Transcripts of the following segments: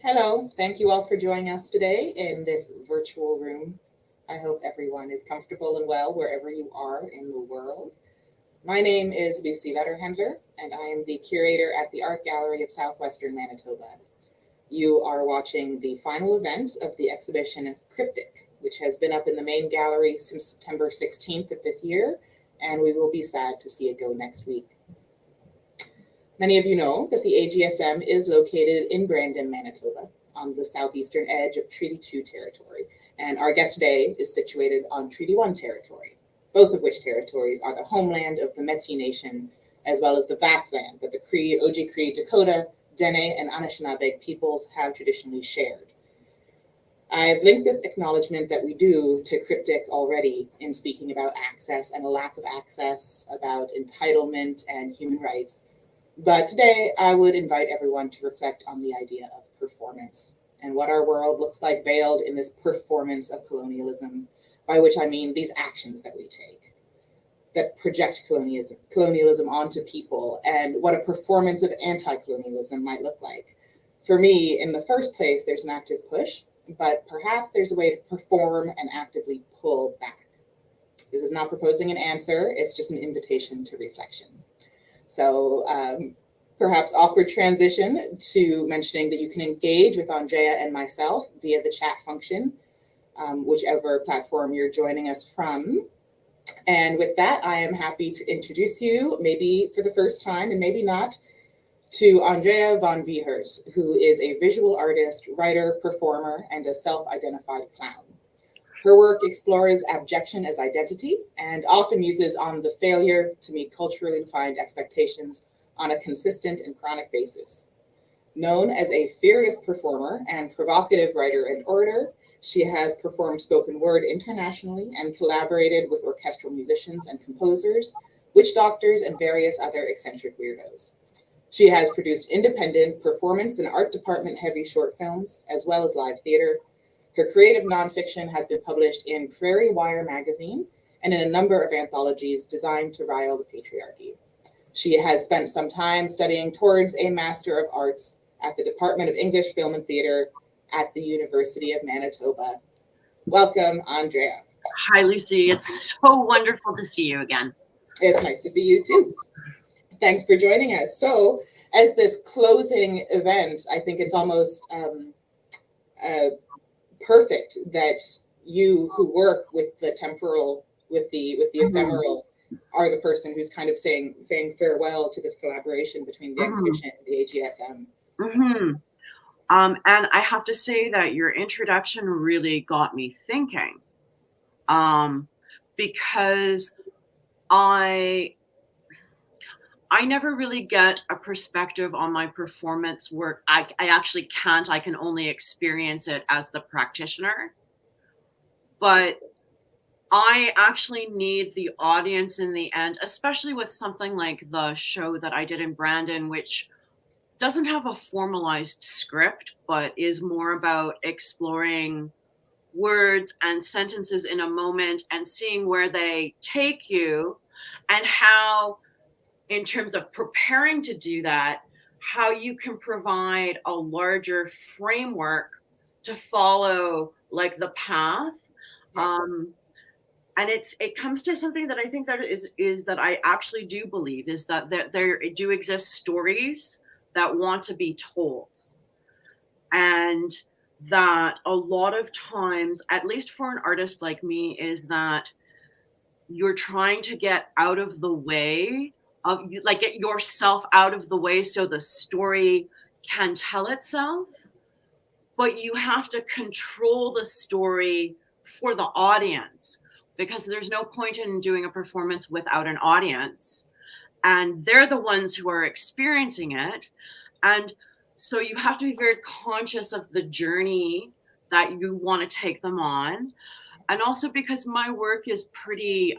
Hello, thank you all for joining us today in this virtual room. I hope everyone is comfortable and well wherever you are in the world. My name is Lucie Lederhendler, and I am the curator at the Art Gallery of Southwestern Manitoba. You are watching the final event of the exhibition Criptych, which has been up in the main gallery since September 16th of this year, and we will be sad to see it go next week. Many of you know that the AGSM is located in Brandon, Manitoba, on the southeastern edge of Treaty 2 territory, and our guest today is situated on Treaty 1 territory, both of which territories are the homeland of the Métis Nation, as well as the vast land that the Cree, Oji-Cree, Dakota, Dene, and Anishinaabe peoples have traditionally shared. I've linked this acknowledgement that we do to Criptych already in speaking about access and a lack of access, about entitlement and human rights. But today, I would invite everyone to reflect on the idea of performance and what our world looks like veiled in this performance of colonialism, by which I mean these actions that we take that project colonialism onto people, and what a performance of anti-colonialism might look like. For me, in the first place, there's an active push, but perhaps there's a way to perform and actively pull back. This is not proposing an answer, it's just an invitation to reflection. So perhaps awkward transition to mentioning that you can engage with Andrea and myself via the chat function, whichever platform you're joining us from. And with that, I am happy to introduce you, maybe for the first time and maybe not, to Andrea Von Wichert, who is a visual artist, writer, performer, and a self-identified clown. Her work explores abjection as identity and often uses on the failure to meet culturally defined expectations on a consistent and chronic basis. Known as a fearless performer and provocative writer and orator, she has performed spoken word internationally and collaborated with orchestral musicians and composers, witch doctors, and various other eccentric weirdos. She has produced independent performance and art department heavy short films, as well as live theater. Her creative nonfiction has been published in Prairie Wire magazine and in a number of anthologies designed to rile the patriarchy. She has spent some time studying towards a Master of Arts at the Department of English, Film, and Theater at the University of Manitoba. Welcome, Andrea. Hi, Lucie. It's so wonderful to see you again. It's nice to see you too. Thanks for joining us. So, as this closing event, I think it's almost perfect that you who work with the temporal, with the ephemeral, are the person who's kind of saying farewell to this collaboration between the exhibition and the AGSM. And I have to say that your introduction really got me thinking, because I never really get a perspective on my performance work. I actually can't. I can only experience it as the practitioner. But I actually need the audience in the end, especially with something like the show that I did in Brandon, which doesn't have a formalized script, but is more about exploring words and sentences in a moment and seeing where they take you, and how, in terms of preparing to do that, how you can provide a larger framework to follow, like the path. And it comes to something that I think that is that I actually do believe is that there do exist stories that want to be told. And that a lot of times, at least for an artist like me, is that you're trying to get out of the way of, like, get yourself out of the way so the story can tell itself, but you have to control the story for the audience, because there's no point in doing a performance without an audience, and they're the ones who are experiencing it. And so you have to be very conscious of the journey that you want to take them on. And also because my work is pretty,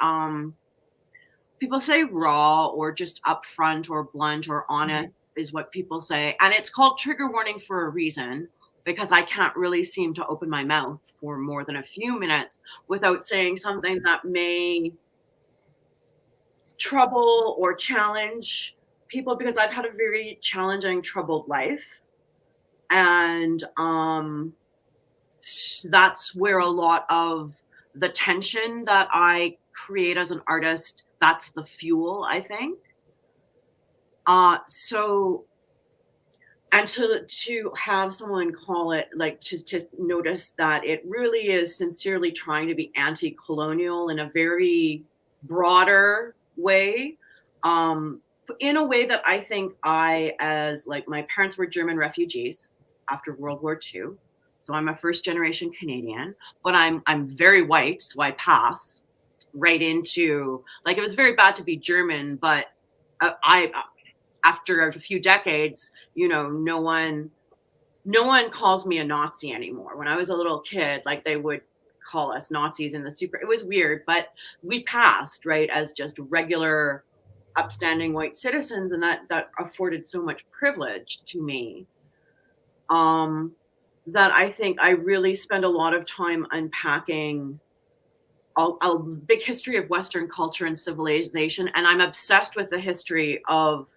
people say raw or just upfront or blunt or honest is what people say. And it's called trigger warning for a reason, because I can't really seem to open my mouth for more than a few minutes without saying something that may trouble or challenge people, because I've had a very challenging, troubled life. And that's where a lot of the tension that I create as an artist, that's the fuel, I think. So, and to have someone call it, like, to notice that it really is sincerely trying to be anti-colonial in a very broader way, in a way that I think as like, my parents were German refugees after World War II, so I'm a first generation Canadian, but I'm very white, so I pass right into, like, it was very bad to be German, but I after a few decades, no one calls me a Nazi anymore. When I was a little kid, like, they would call us Nazis in the super. It was weird, but we passed, right, as just regular upstanding white citizens, and that afforded so much privilege to me, that I think I really spend a lot of time unpacking a big history of Western culture and civilization, and I'm obsessed with the history of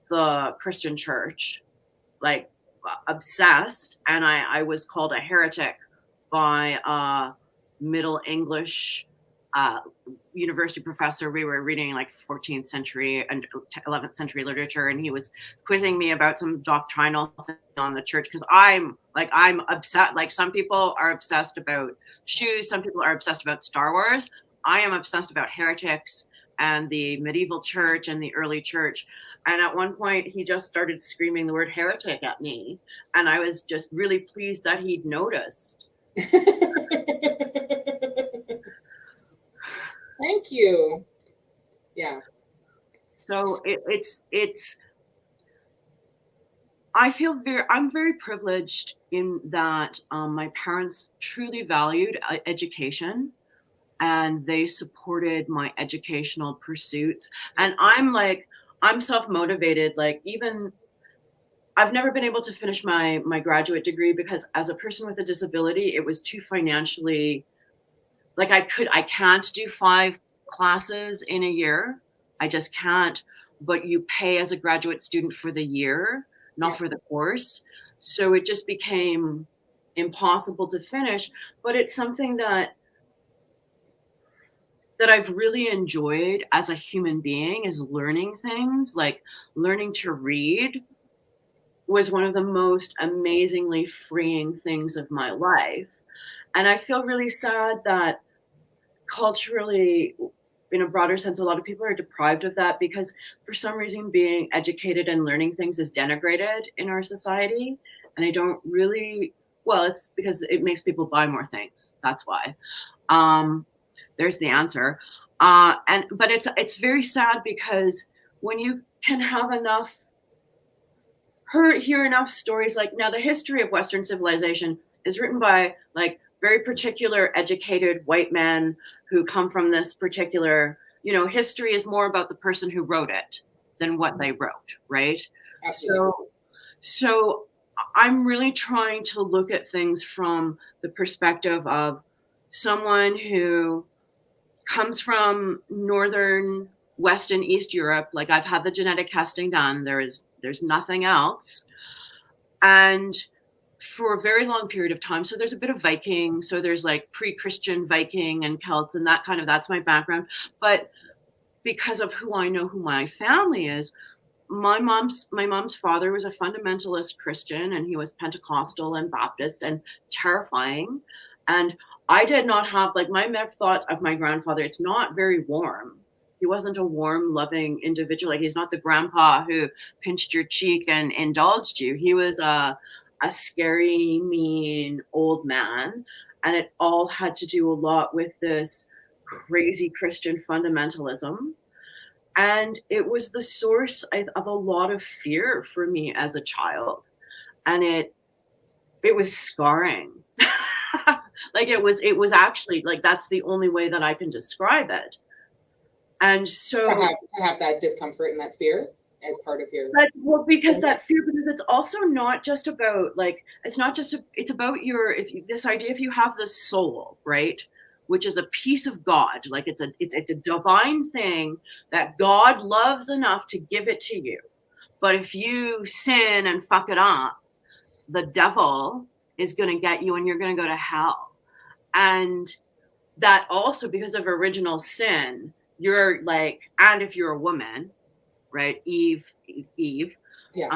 the Christian church, like, obsessed. And I was called a heretic by a Middle English university professor. We were reading like 14th century and 11th century literature, and he was quizzing me about some doctrinal thing on the church, because I'm obsessed. Like, some people are obsessed about shoes, some people are obsessed about Star Wars. I am obsessed about heretics and the medieval church and the early church. And at one point, he just started screaming the word heretic at me, and I was just really pleased that he'd noticed. Thank you. Yeah. So it's I'm very privileged in that my parents truly valued education, and they supported my educational pursuits. And I'm self-motivated. Like, even I've never been able to finish my graduate degree because, as a person with a disability, it was too financially, like, I can't do 5 classes in a year. I just can't. But you pay as a graduate student for the year, not for the course. So it just became impossible to finish. But it's something that I've really enjoyed as a human being, is learning things. Like, learning to read was one of the most amazingly freeing things of my life. And I feel really sad that culturally, in a broader sense, a lot of people are deprived of that, because for some reason being educated and learning things is denigrated in our society. And I don't really, well, it's because it makes people buy more things. That's why. There's the answer. But it's very sad, because when you can have hear enough stories, like, now the history of Western civilization is written by, like, very particular educated white men who come from this particular, history is more about the person who wrote it than what they wrote, right? Absolutely. So I'm really trying to look at things from the perspective of someone who comes from northern, West and East Europe. Like, I've had the genetic testing done. There's nothing else. And for a very long period of time. So there's a bit of Viking. So there's like pre-Christian Viking and Celts and that's my background. But because of who I know, who my family is, my mom's father was a fundamentalist Christian, and he was Pentecostal and Baptist and terrifying. And I did not have, like, my thoughts of my grandfather, it's not very warm. He wasn't a warm, loving individual. Like, he's not the grandpa who pinched your cheek and indulged you. He was a scary, mean old man. And it all had to do a lot with this crazy Christian fundamentalism. And it was the source of a lot of fear for me as a child. And it was scarring. Like, it was actually, like, that's the only way that I can describe it. And so to have that discomfort and that fear as part of your, because that fear, because it's also not just about, like, it's about this idea, if you have the soul, right, which is a piece of God, like, it's a divine thing that God loves enough to give it to you. But if you sin and fuck it up, the devil is going to get you and you're going to go to hell. And that also, because of original sin, you're like, and if you're a woman, right, Eve, Yeah.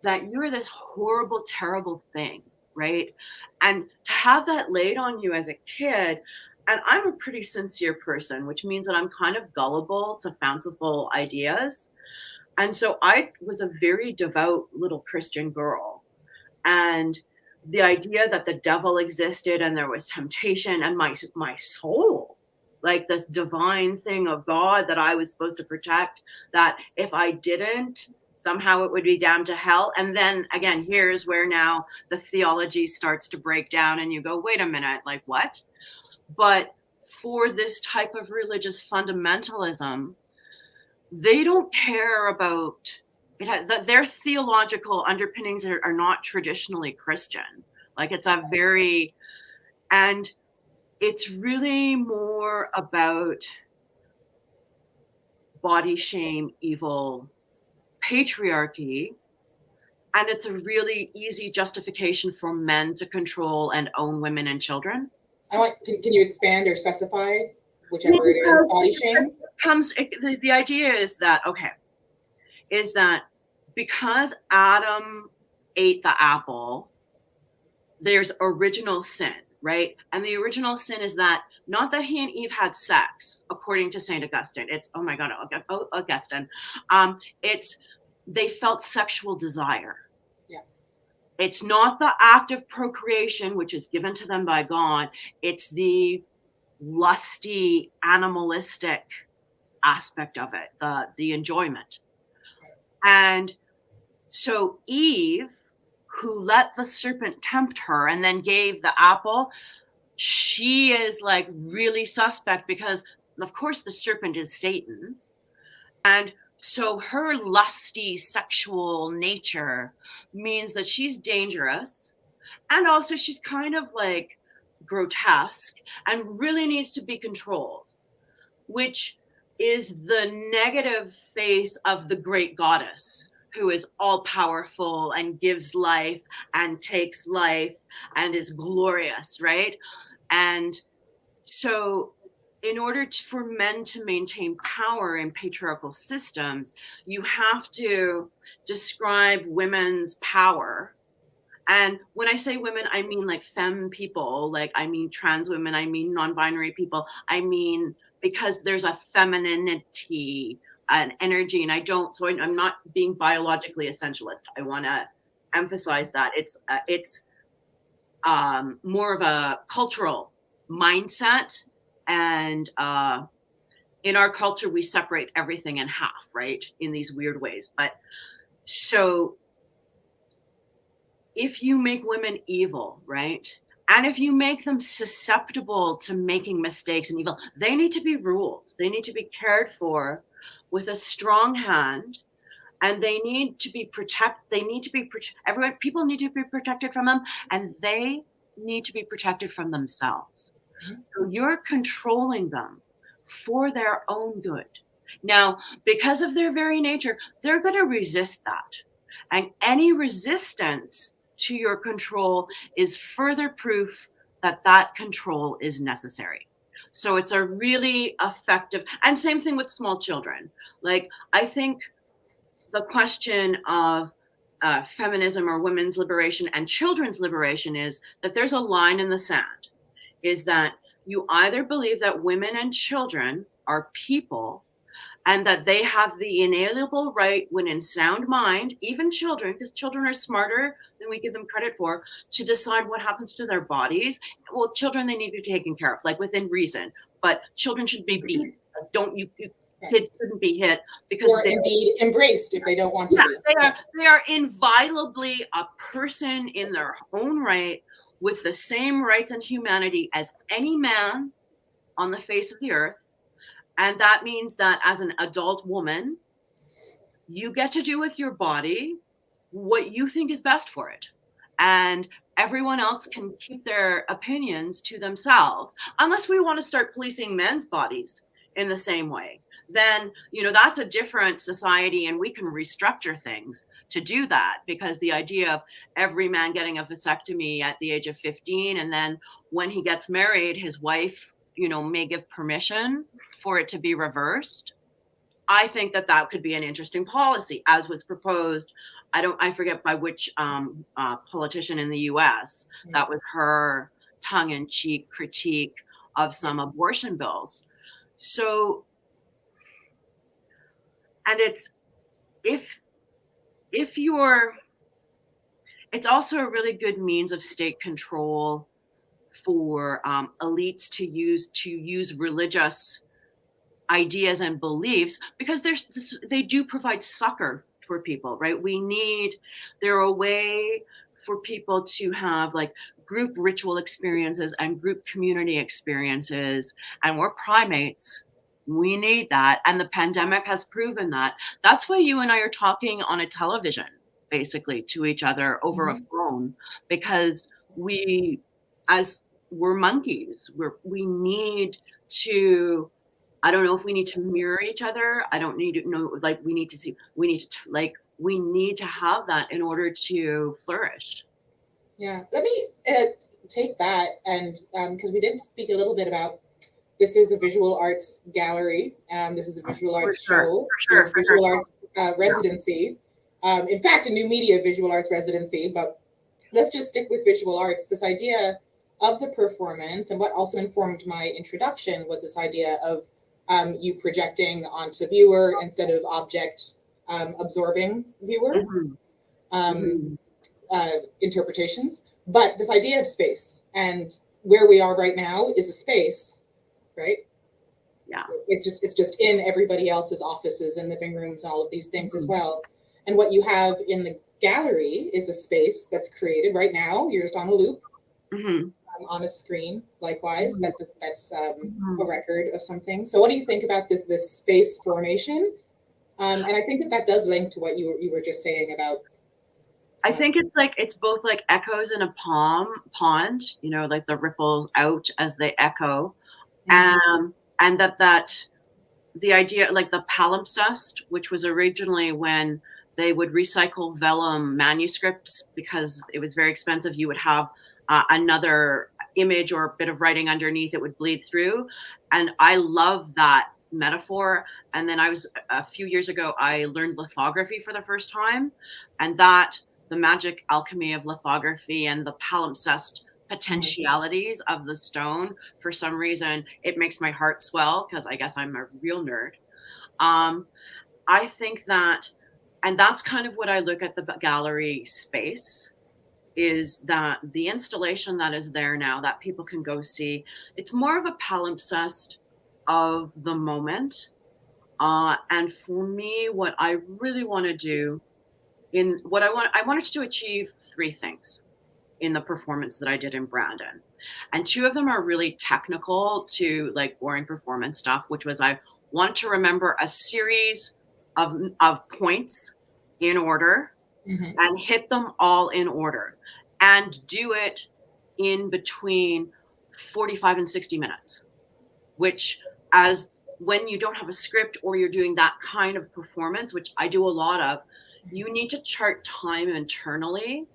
that you're this horrible, terrible thing, right? And to have that laid on you as a kid, and I'm a pretty sincere person, which means that I'm kind of gullible to fanciful ideas. And so I was a very devout little Christian girl. And the idea that the devil existed and there was temptation and my soul, like this divine thing of God that I was supposed to protect, that if I didn't, somehow it would be damned to hell. And then again, here's where now the theology starts to break down and you go, wait a minute, like what? But for this type of religious fundamentalism, they don't care about it. Their theological underpinnings are not traditionally Christian. Like it's a very, and it's really more about body shame, evil, patriarchy. And it's a really easy justification for men to control and own women and children. Can you expand or specify whichever it is, body shame? The idea is that, is that because Adam ate the apple, there's original sin, right? And the original sin is that not that he and Eve had sex, according to St. Augustine. It's, oh my God, Augustine. It's they felt sexual desire. Yeah. It's not the act of procreation, which is given to them by God. It's the lusty, animalistic aspect of it, the enjoyment. And so Eve, who let the serpent tempt her and then gave the apple, she is like really suspect because, of course, the serpent is Satan. And so her lusty sexual nature means that she's dangerous. And also she's kind of like grotesque and really needs to be controlled, which is the negative face of the great goddess, who is all powerful and gives life and takes life and is glorious, right? And so in order for men to maintain power in patriarchal systems, you have to describe women's power. And when I say women, I mean like femme people, like I mean trans women, I mean non-binary people, I mean because there's a femininity, an energy, and I'm not being biologically essentialist. I want to emphasize that it's more of a cultural mindset, and in our culture we separate everything in half, right, in these weird ways. But so if you make women evil, right, and if you make them susceptible to making mistakes and evil, they need to be ruled. They need to be cared for with a strong hand, and they need to be protected. People need to be protected from them, and they need to be protected from themselves. So you're controlling them for their own good. Now, because of their very nature, they're going to resist that. And any resistance to your control is further proof that that control is necessary. So it's a really effective, and same thing with small children. Like, I think the question of feminism or women's liberation and children's liberation is that there's a line in the sand, is that you either believe that women and children are people and that they have the inalienable right, when in sound mind, even children, because children are smarter than we give them credit for, to decide what happens to their bodies. Well, children, they need to be taken care of, like within reason, but children should be beaten. Kids shouldn't be hit, because or indeed embraced if they don't want to be. They are inviolably a person in their own right, with the same rights and humanity as any man on the face of the earth. And that means that as an adult woman, you get to do with your body what you think is best for it. And everyone else can keep their opinions to themselves, unless we want to start policing men's bodies in the same way. then, that's a different society, and we can restructure things to do that, because the idea of every man getting a vasectomy at the age of 15, and then when he gets married, his wife, may give permission for it to be reversed. I think that could be an interesting policy, as was proposed. I forget by which politician in the US. That was her tongue-in-cheek critique of some abortion bills. So, and it's it's also a really good means of state control for elites to use religious ideas and beliefs, because they do provide succor for people, right? They're a way for people to have like group ritual experiences and group community experiences, and we're primates. We need that. And the pandemic has proven that. That's why you and I are talking on a television, basically, to each other over a phone, because we're monkeys. We need to, I don't know if we need to mirror each other. I don't need to know, we need to have that in order to flourish. Yeah. Let me take that, and because we did speak a little bit about, this is a visual arts gallery. This is a visual arts show. For sure. Visual arts residency. In fact, a new media visual arts residency, but let's just stick with visual arts. This idea of the performance, and what also informed my introduction, was this idea of you projecting onto viewer instead of object absorbing viewer interpretations. But this idea of space, and where we are right now is a space, right? Yeah. It's just in everybody else's offices and living rooms and all of these things as well. And what you have in the gallery is a space that's created right now. You're just on a loop. On a screen, likewise, that's a record of something. So what do you think about this space formation? And I think that does link to what you were just saying about. I think it's both like echoes in a pond, like the ripples out as they echo, and that the idea, like the palimpsest, which was originally when they would recycle vellum manuscripts because it was very expensive. You would have another image or a bit of writing underneath, it would bleed through. And I love that metaphor. And then a few years ago, I learned lithography for the first time, and that the magic alchemy of lithography and the palimpsest potentialities of the stone, for some reason, it makes my heart swell, because I guess I'm a real nerd. I think that, and that's kind of what I look at the gallery space, is that the installation that is there now that people can go see, it's more of a palimpsest of the moment. And for me, what I really want to do I wanted to achieve 3 things in the performance that I did in Brandon. And 2 of them are really technical to like boring performance stuff, which was I want to remember a series of points in order and hit them all in order, and do it in between 45 and 60 minutes, which, as when you don't have a script or you're doing that kind of performance, which I do a lot of, you need to chart time internally.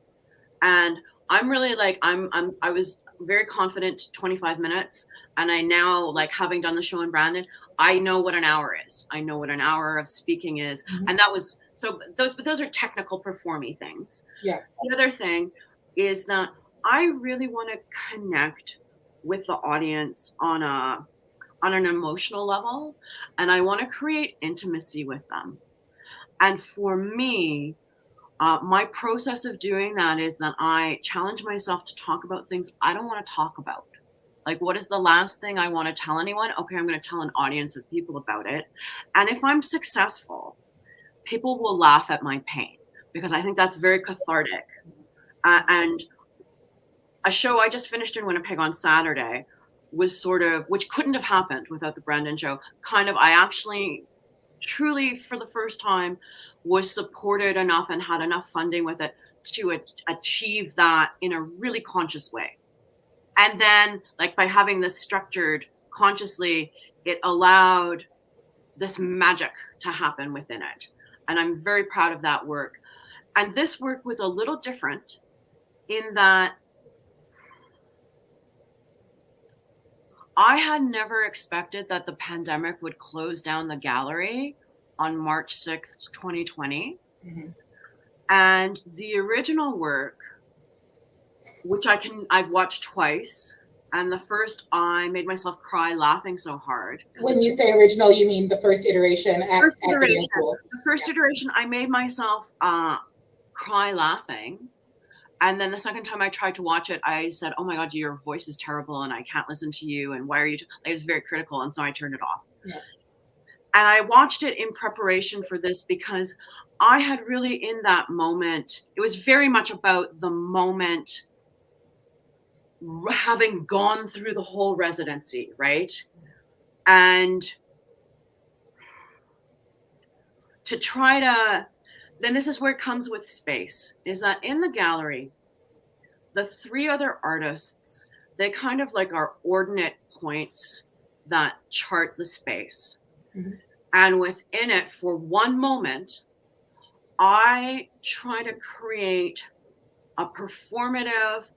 And I'm really like, I was very confident 25 minutes. And I now, like, having done the show in Brandon, I know what an hour is. I know what an hour of speaking is. And that was, so those are technical performy things. Yeah. The other thing is that I really want to connect with the audience on an emotional level, and I want to create intimacy with them. And for me, my process of doing that is that I challenge myself to talk about things I don't want to talk about. Like, what is the last thing I want to tell anyone? Okay, I'm going to tell an audience of people about it. And if I'm successful, people will laugh at my pain, because I think that's very cathartic. And a show I just finished in Winnipeg on Saturday was sort of, which couldn't have happened without the Brandon show, kind of, I actually truly, for the first time, was supported enough and had enough funding with it to achieve that in a really conscious way. And then, like, by having this structured consciously, it allowed this magic to happen within it. And I'm very proud of that work. And this work was a little different in that I had never expected that the pandemic would close down the gallery on March 6th, 2020. Mm-hmm. And the original work, which I've watched twice, and the first I made myself cry laughing so hard. When you say original, you mean the first iteration at Video Pool? The first iteration, I made myself cry laughing. And then the second time I tried to watch it, I said, oh my God, your voice is terrible and I can't listen to you. And why are you? I was very critical. And so I turned it off. Yeah. And I watched it in preparation for this because I had really in that moment, it was very much about the moment having gone through the whole residency, right? And to try to, then this is where it comes with space, is that in the gallery, the three other artists, they kind of like are ordinate points that chart the space. Mm-hmm. And within it, for one moment, I try to create a performative,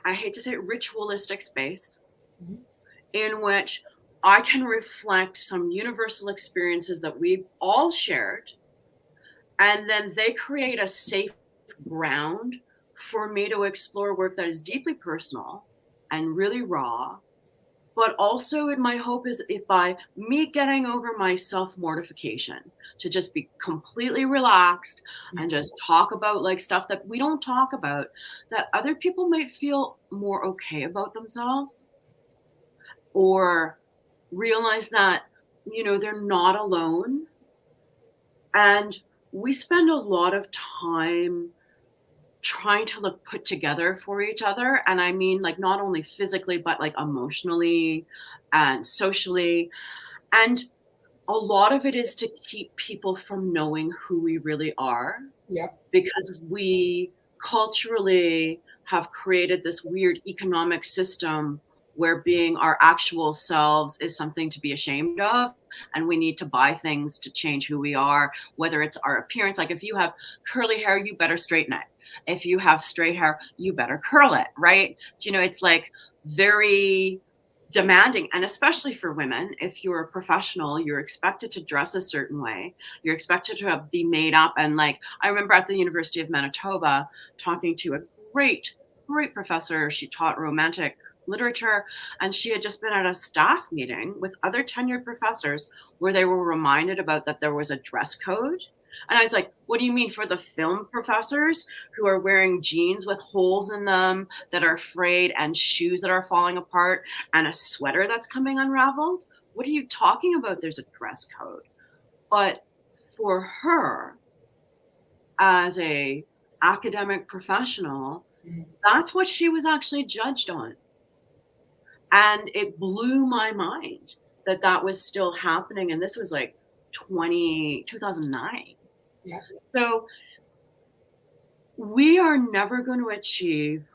I hate to say it, ritualistic space, mm-hmm. in which I can reflect some universal experiences that we've all shared. And then they create a safe ground for me to explore work that is deeply personal and really raw. But also my hope is if by me getting over my self-mortification to just be completely relaxed and just talk about like stuff that we don't talk about, that other people might feel more okay about themselves or realize that, you know, they're not alone. And we spend a lot of time trying to look put together for each other. And I mean, like, not only physically, but like emotionally and socially. And a lot of it is to keep people from knowing who we really are. Yeah. Because we culturally have created this weird economic system where being our actual selves is something to be ashamed of. And we need to buy things to change who we are, whether it's our appearance. Like if you have curly hair, you better straighten it. If you have straight hair, you better curl it, right? You know, it's like very demanding. And especially for women, if you're a professional, you're expected to dress a certain way. You're expected to be made up. And like, I remember at the University of Manitoba talking to a great professor. She taught romantic literature, and she had just been at a staff meeting with other tenured professors where they were reminded about that there was a dress code. And I was like, what do you mean for the film professors who are wearing jeans with holes in them that are frayed and shoes that are falling apart and a sweater that's coming unraveled? What are you talking about? There's a dress code. But for her, as a academic professional, that's what she was actually judged on. And it blew my mind that that was still happening. And this was like 2009. Yeah. So we are never going to achieve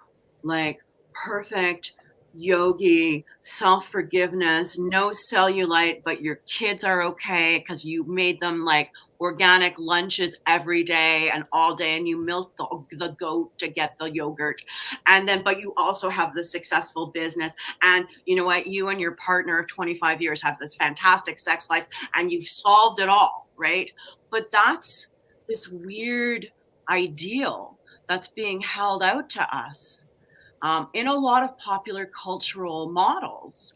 like perfect yogi, self-forgiveness, no cellulite, but your kids are okay because you made them like organic lunches every day and all day, and you milk the goat to get the yogurt. And then, but you also have the successful business. And you know what? You and your partner of 25 years have this fantastic sex life and you've solved it all, right? But that's this weird ideal that's being held out to us in a lot of popular cultural models.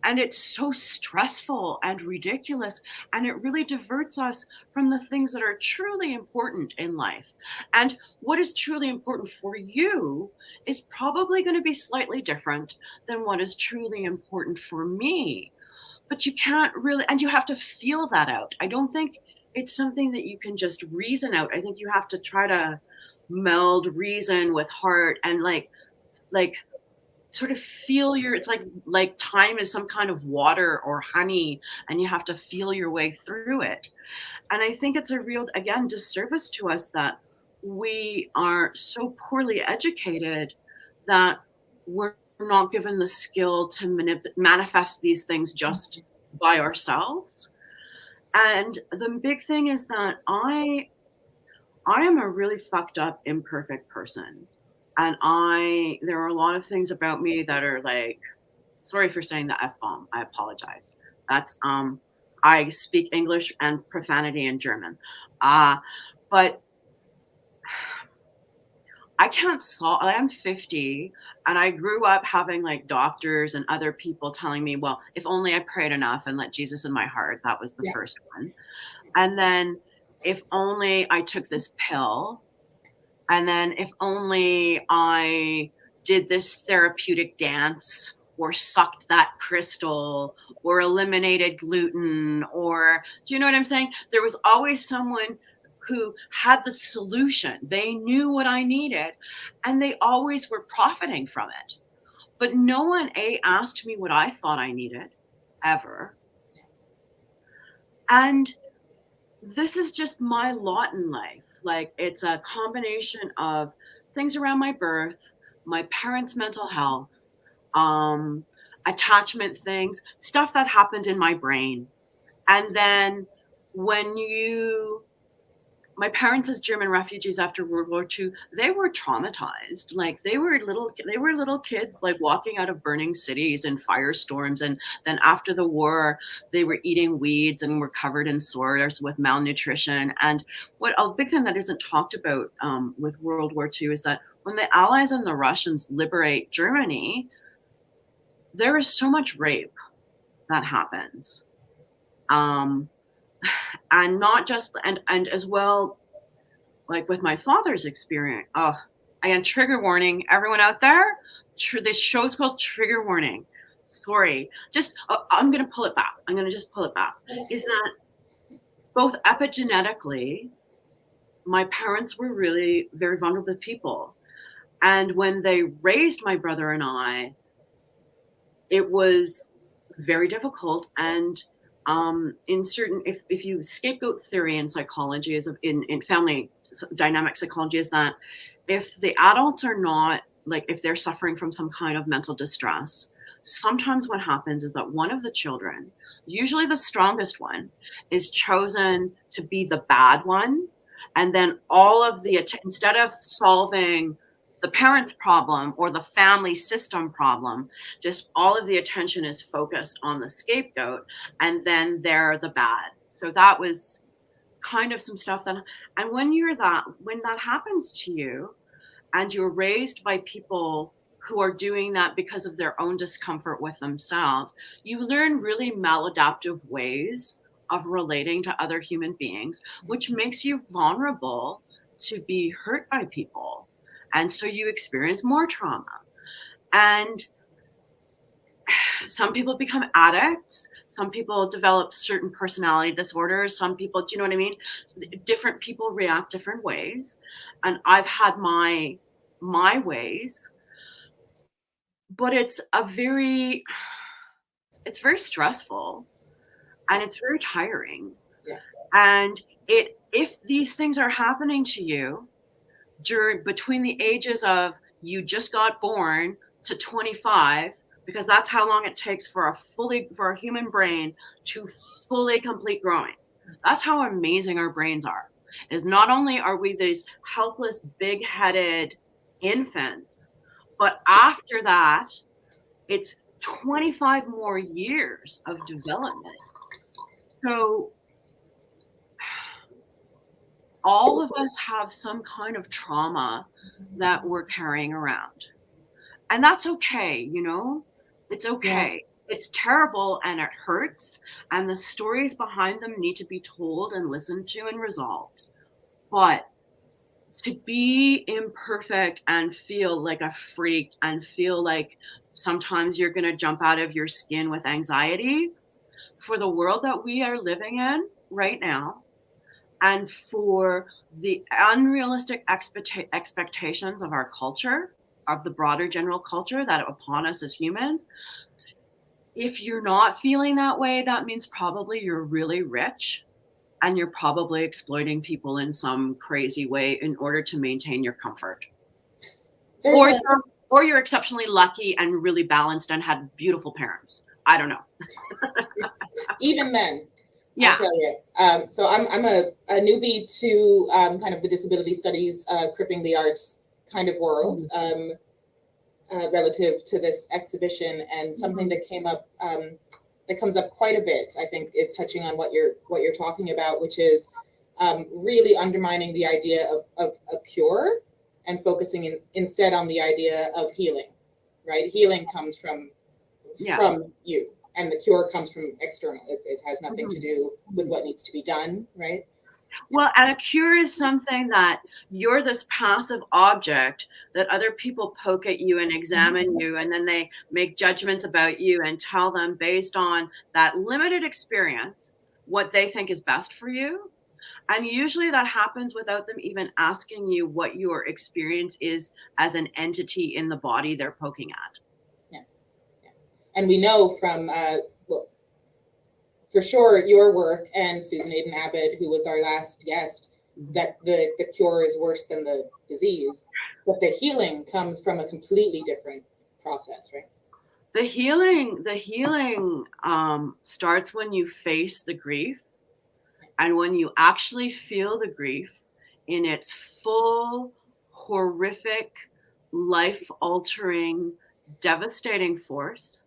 And it's so stressful and ridiculous. And it really diverts us from the things that are truly important in life. And what is truly important for you is probably going to be slightly different than what is truly important for me. But you can't really, and you have to feel that out. I don't think it's something that you can just reason out. I think you have to try to meld reason with heart and like sort of feel it's like time is some kind of water or honey, and you have to feel your way through it. And I think it's a real, again, disservice to us that we are so poorly educated that we're not given the skill to manifest these things just by ourselves. And the big thing is that I am a really fucked up, imperfect person. And there are a lot of things about me that are like, sorry for saying the F-bomb. I apologize. That's, I speak English and profanity in German. But I can't solve, I'm 50 and I grew up having like doctors and other people telling me, well, if only I prayed enough and let Jesus in my heart. That was the first one. And then if only I took this pill, and then if only I did this therapeutic dance or sucked that crystal or eliminated gluten, or do you know what I'm saying? There was always someone who had the solution. They knew what I needed and they always were profiting from it. But no one asked me what I thought I needed ever. And this is just my lot in life. Like, it's a combination of things around my birth, my parents' mental health, attachment things, stuff that happened in my brain. And then my parents as German refugees after World War II, they were traumatized. Like they were little kids, like walking out of burning cities and firestorms. And then after the war, they were eating weeds and were covered in sores with malnutrition. And a big thing that isn't talked about with World War II is that when the Allies and the Russians liberate Germany, there is so much rape that happens. And not just, and as well, like with my father's experience. Oh, again, trigger warning, everyone out there. This show's called Trigger Warning. Sorry, I'm going to pull it back. I'm going to just pull it back. Is that both epigenetically, my parents were really very vulnerable people. And when they raised my brother and I, it was very difficult. And in certain, if you scapegoat theory in psychology is in family dynamic psychology, is that if the adults are not, like if they're suffering from some kind of mental distress, sometimes what happens is that one of the children, usually the strongest one, is chosen to be the bad one. And then all of instead of solving the parents' problem or the family system problem, just all of the attention is focused on the scapegoat, and then they're the bad. So that was kind of some stuff that, and when that happens to you and you're raised by people who are doing that because of their own discomfort with themselves, you learn really maladaptive ways of relating to other human beings, which makes you vulnerable to be hurt by people. And so you experience more trauma. And some people become addicts. Some people develop certain personality disorders. Some people, do you know what I mean? Different people react different ways. And I've had my ways, but it's very stressful and it's very tiring. Yeah. And if these things are happening to you between the ages of you just got born to 25, because that's how long it takes for a human brain to fully complete growing. That's how amazing our brains are. Is not only are we these helpless, big-headed infants, but after that, it's 25 more years of development. So all of us have some kind of trauma that we're carrying around. And that's okay, you know? It's okay. Yeah. It's terrible and it hurts. And the stories behind them need to be told and listened to and resolved. But to be imperfect and feel like a freak and feel like sometimes you're going to jump out of your skin with anxiety for the world that we are living in right now, and for the unrealistic expectations of our culture, of the broader general culture that are upon us as humans. If you're not feeling that way, that means probably you're really rich and you're probably exploiting people in some crazy way in order to maintain your comfort. Or you're exceptionally lucky and really balanced and had beautiful parents. I don't know. Even then, Yeah. I'll tell you. So I'm a newbie to kind of the disability studies, cripping the arts kind of world, relative to this exhibition, and something that came up, that comes up quite a bit, I think, is touching on what you're talking about, which is really undermining the idea of a cure and focusing instead on the idea of healing, right? Healing comes from you, and the cure comes from external. It has nothing to do with what needs to be done, right? Well, and a cure is something that you're this passive object that other people poke at you and examine you, and then they make judgments about you and tell them based on that limited experience what they think is best for you. And usually that happens without them even asking you what your experience is as an entity in the body they're poking at. Yeah. And we know from, well, for sure, your work and Susan Aden Abbott, who was our last guest, that the cure is worse than the disease, but the healing comes from a completely different process, right? The healing starts when you face the grief, and when you actually feel the grief in its full, horrific, life-altering, devastating force.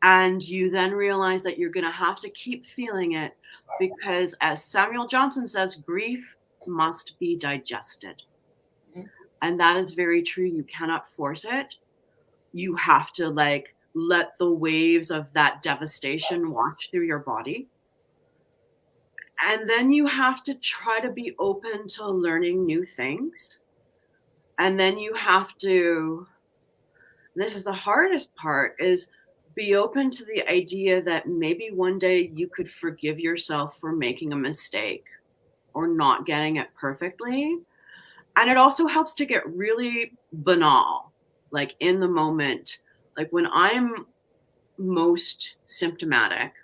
And you then realize that you're going to have to keep feeling it because, as Samuel Johnson says, grief must be digested. And that is very true. You cannot force it. You have to let the waves of that devastation wash through your body. And then you have to try to be open to learning new things. And then you have to, this is the hardest part, is be open to the idea that maybe one day you could forgive yourself for making a mistake or not getting it perfectly. And it also helps to get really banal, like in the moment. Like when I'm most symptomatic,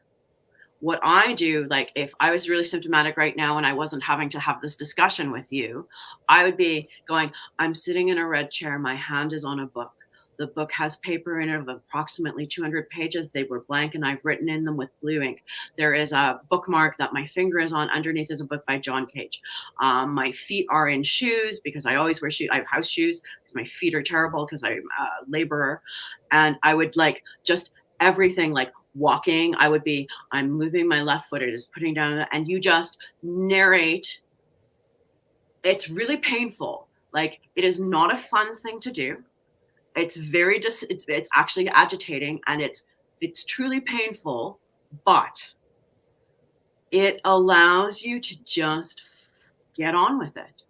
what I do, like if I was really symptomatic right now and I wasn't having to have this discussion with you, I would be going, I'm sitting in a red chair, my hand is on a book. The book has paper in it of approximately 200 pages. They were blank and I've written in them with blue ink. There is a bookmark that my finger is on. Underneath is a book by John Cage. My feet are in shoes because I always wear shoes. I have house shoes because my feet are terrible because I'm a laborer. And I would just everything walking, I'm moving my left foot, it is putting down, and you just narrate. It's really painful. It is not a fun thing to do. It's very it's actually agitating, and it's truly painful, but it allows you to just get on with it.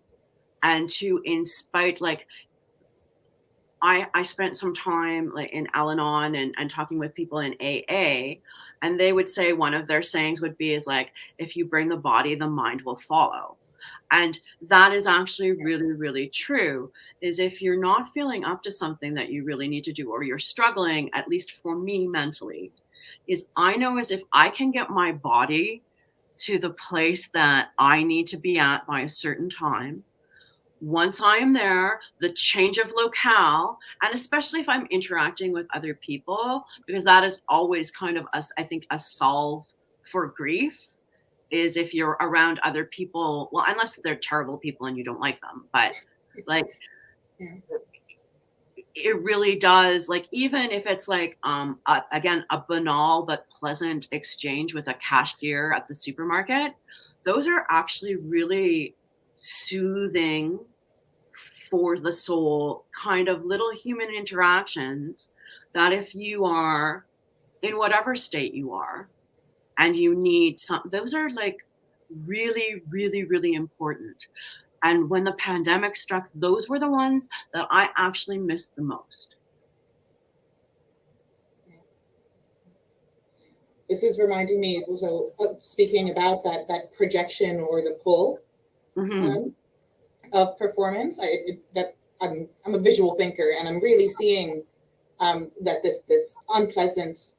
And to, in spite, I spent some time in Al-Anon and talking with people in AA, and they would say one of their sayings would be if you bring the body, the mind will follow. And that is actually really, really true, is if you're not feeling up to something that you really need to do, or you're struggling, at least for me mentally, is I know as if I can get my body to the place that I need to be at by a certain time. Once I am there, the change of locale, and especially if I'm interacting with other people, because that is always kind of I think a solve for grief, is if you're around other people, well, unless they're terrible people and you don't like them, but it really does, even if it's again, a banal but pleasant exchange with a cashier at the supermarket, those are actually really soothing for the soul kind of little human interactions that if you are in whatever state you are and you need those are really, really, really important. And when the pandemic struck, those were the ones that I actually missed the most. This is reminding me, so speaking about that projection or the pull of performance. I'm a visual thinker, and I'm really seeing that this unpleasant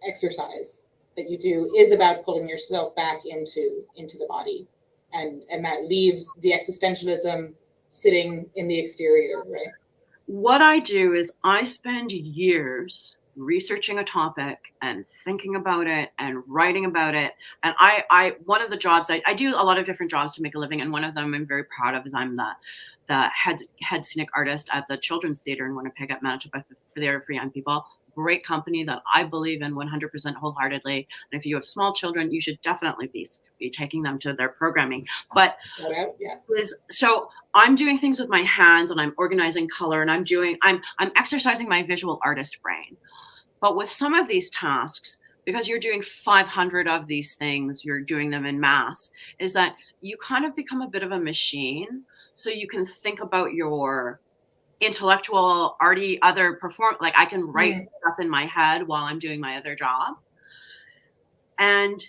exercise that you do is about pulling yourself back into the body, and that leaves the existentialism sitting in the exterior, right? What I do is I spend years researching a topic and thinking about it and writing about it. And I one of the jobs, I do a lot of different jobs to make a living, and one of them I'm very proud of is I'm the head scenic artist at the Children's Theatre in Winnipeg at Manitoba Theatre for Young People. Great company that I believe in 100% wholeheartedly. And if you have small children, you should definitely be taking them to their programming. But so I'm doing things with my hands, and I'm organizing color, and I'm exercising my visual artist brain. But with some of these tasks, because you're doing 500 of these things, you're doing them in mass, is that you kind of become a bit of a machine. So you can think about your intellectual, arty, other like I can write stuff in my head while I'm doing my other job. And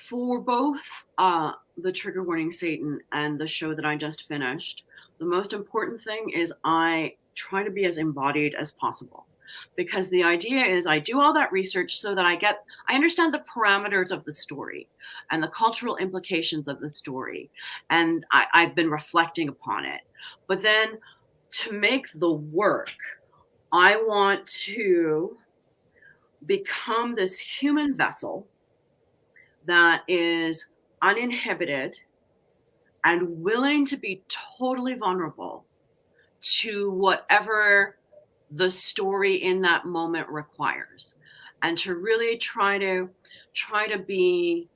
for both the Trigger Warning Satan and the show that I just finished, the most important thing is I try to be as embodied as possible. Because the idea is I do all that research so that I understand the parameters of the story and the cultural implications of the story. And I've been reflecting upon it. But then to make the work, I want to become this human vessel that is uninhibited and willing to be totally vulnerable to whatever the story in that moment requires, and to really try to be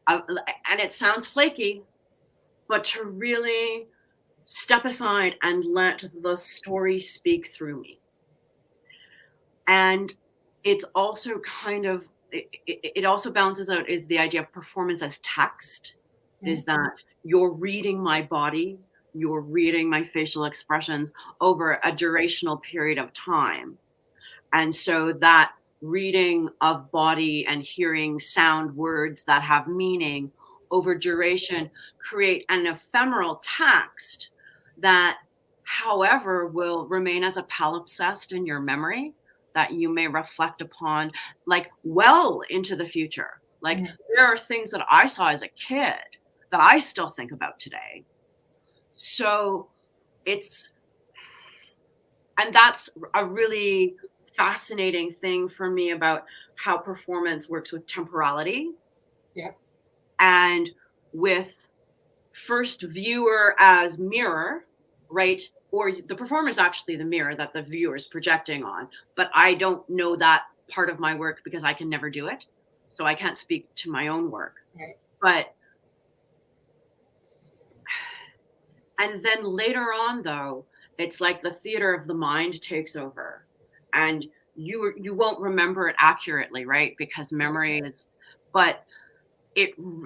and it sounds flaky, but to really step aside and let the story speak through me. And it's also kind of it also balances out is the idea of performance as text, is that you're reading my body, you're reading my facial expressions over a durational period of time. And so that reading of body and hearing sound words that have meaning over duration create an ephemeral text that, however, will remain as a palimpsest in your memory that you may reflect upon like well into the future. Like there are things that I saw as a kid that I still think about today. So and that's a really fascinating thing for me about how performance works with temporality. Yeah. And with first viewer as mirror, right? Or the performer is actually the mirror that the viewer is projecting on. But I don't know that part of my work because I can never do it. So I can't speak to my own work. Right. But and then later on, though, it's like the theater of the mind takes over, and you won't remember it accurately, right? Because memory is, but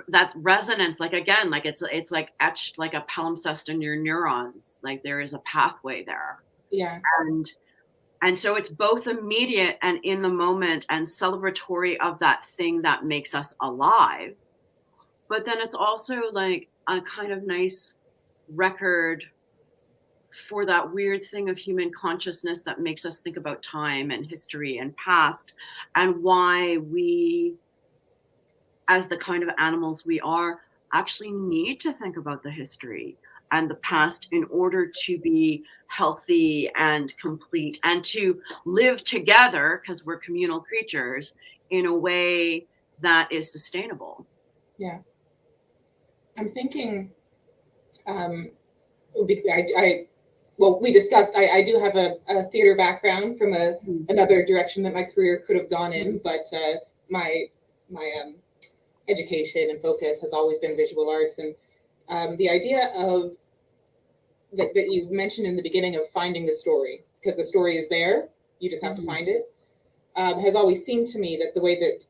that resonance, like again, like it's like etched like a palimpsest in your neurons. Like there is a pathway there. Yeah. And so it's both immediate and in the moment and celebratory of that thing that makes us alive. But then it's also like a kind of nice record for that weird thing of human consciousness that makes us think about time and history and past, and why we, as the kind of animals we are, actually need to think about the history and the past in order to be healthy and complete and to live together, because we're communal creatures, in a way that is sustainable. Yeah. I'm thinking, we discussed, I do have a theater background from another direction that my career could have gone in, but my education and focus has always been visual arts. And the idea of that you mentioned in the beginning of finding the story, because the story is there, you just have to find it, has always seemed to me that the way that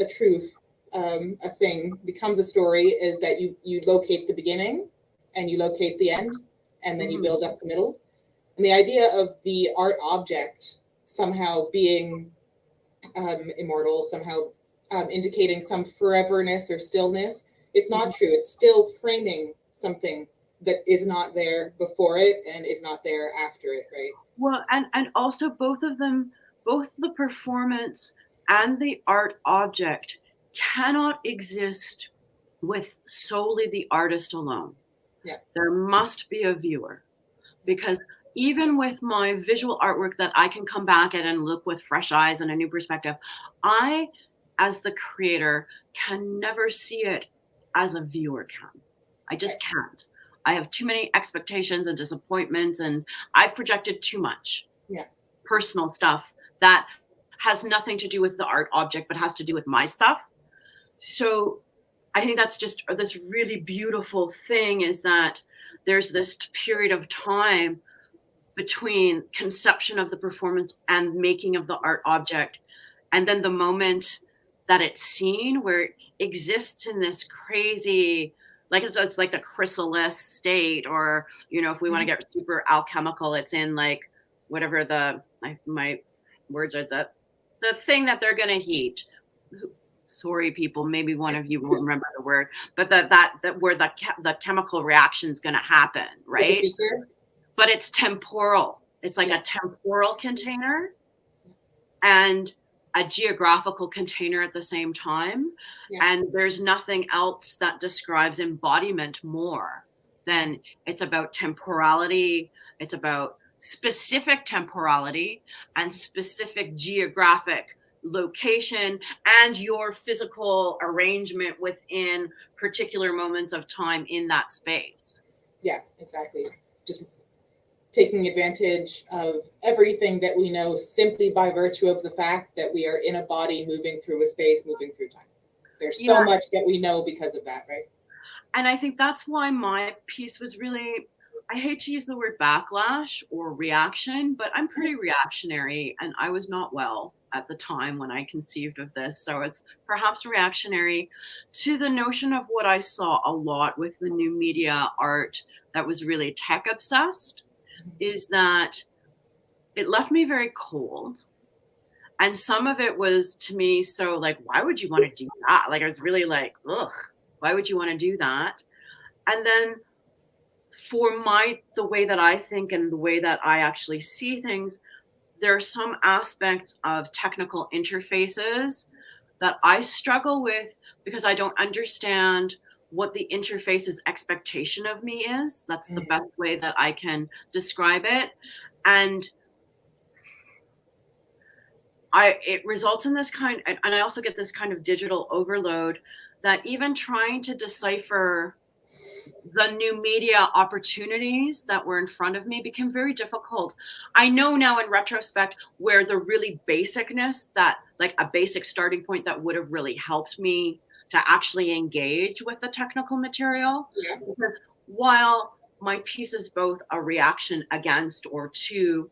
a truth, a thing becomes a story is that you locate the beginning and you locate the end, and then you build up the middle. And the idea of the art object somehow being immortal, somehow indicating some foreverness or stillness, it's not true. It's still framing something that is not there before it and is not there after it, right? Well, and also both of them, both the performance and the art object cannot exist with solely the artist alone. Yeah. There must be a viewer, because even with my visual artwork that I can come back at and look with fresh eyes and a new perspective, I, as the creator, can never see it as a viewer can. I just can't. I have too many expectations and disappointments, and I've projected too much personal stuff that has nothing to do with the art object, but has to do with my stuff. So I think that's just this really beautiful thing, is that there's this period of time between conception of the performance and making of the art object, and then the moment that it's seen, where it exists in this crazy, like it's like the chrysalis state, or if we want to get super alchemical, it's in like whatever my words are, the thing that they're going to heat. Sorry, people, maybe one of you will remember the word, but that where the chemical reaction is going to happen, right? But it's temporal. It's like a temporal container and a geographical container at the same time. And there's nothing else that describes embodiment more than it's about temporality. It's about specific temporality and specific geographic location and your physical arrangement within particular moments of time in that space. Yeah, exactly. Just taking advantage of everything that we know simply by virtue of the fact that we are in a body moving through a space, moving through time. There's so much that we know because of that, right? And I think that's why my piece was really, I hate to use the word backlash or reaction, but I'm pretty reactionary, and I was not well at the time when I conceived of this. So it's perhaps reactionary to the notion of what I saw a lot with the new media art that was really tech obsessed, is that it left me very cold. And some of it was, to me, so like, why would you want to do that? Like, I was really like, ugh, why would you want to do that? And then for the way that I think and the way that I actually see things, there are some aspects of technical interfaces that I struggle with because I don't understand what the interface's expectation of me is. That's the best way that I can describe it. And it results in this kind, and I also get this kind of digital overload that even trying to decipher the new media opportunities that were in front of me became very difficult. I know now in retrospect where the really basicness, that like a basic starting point that would have really helped me to actually engage with the technical material. Because while my piece is both a reaction against or to,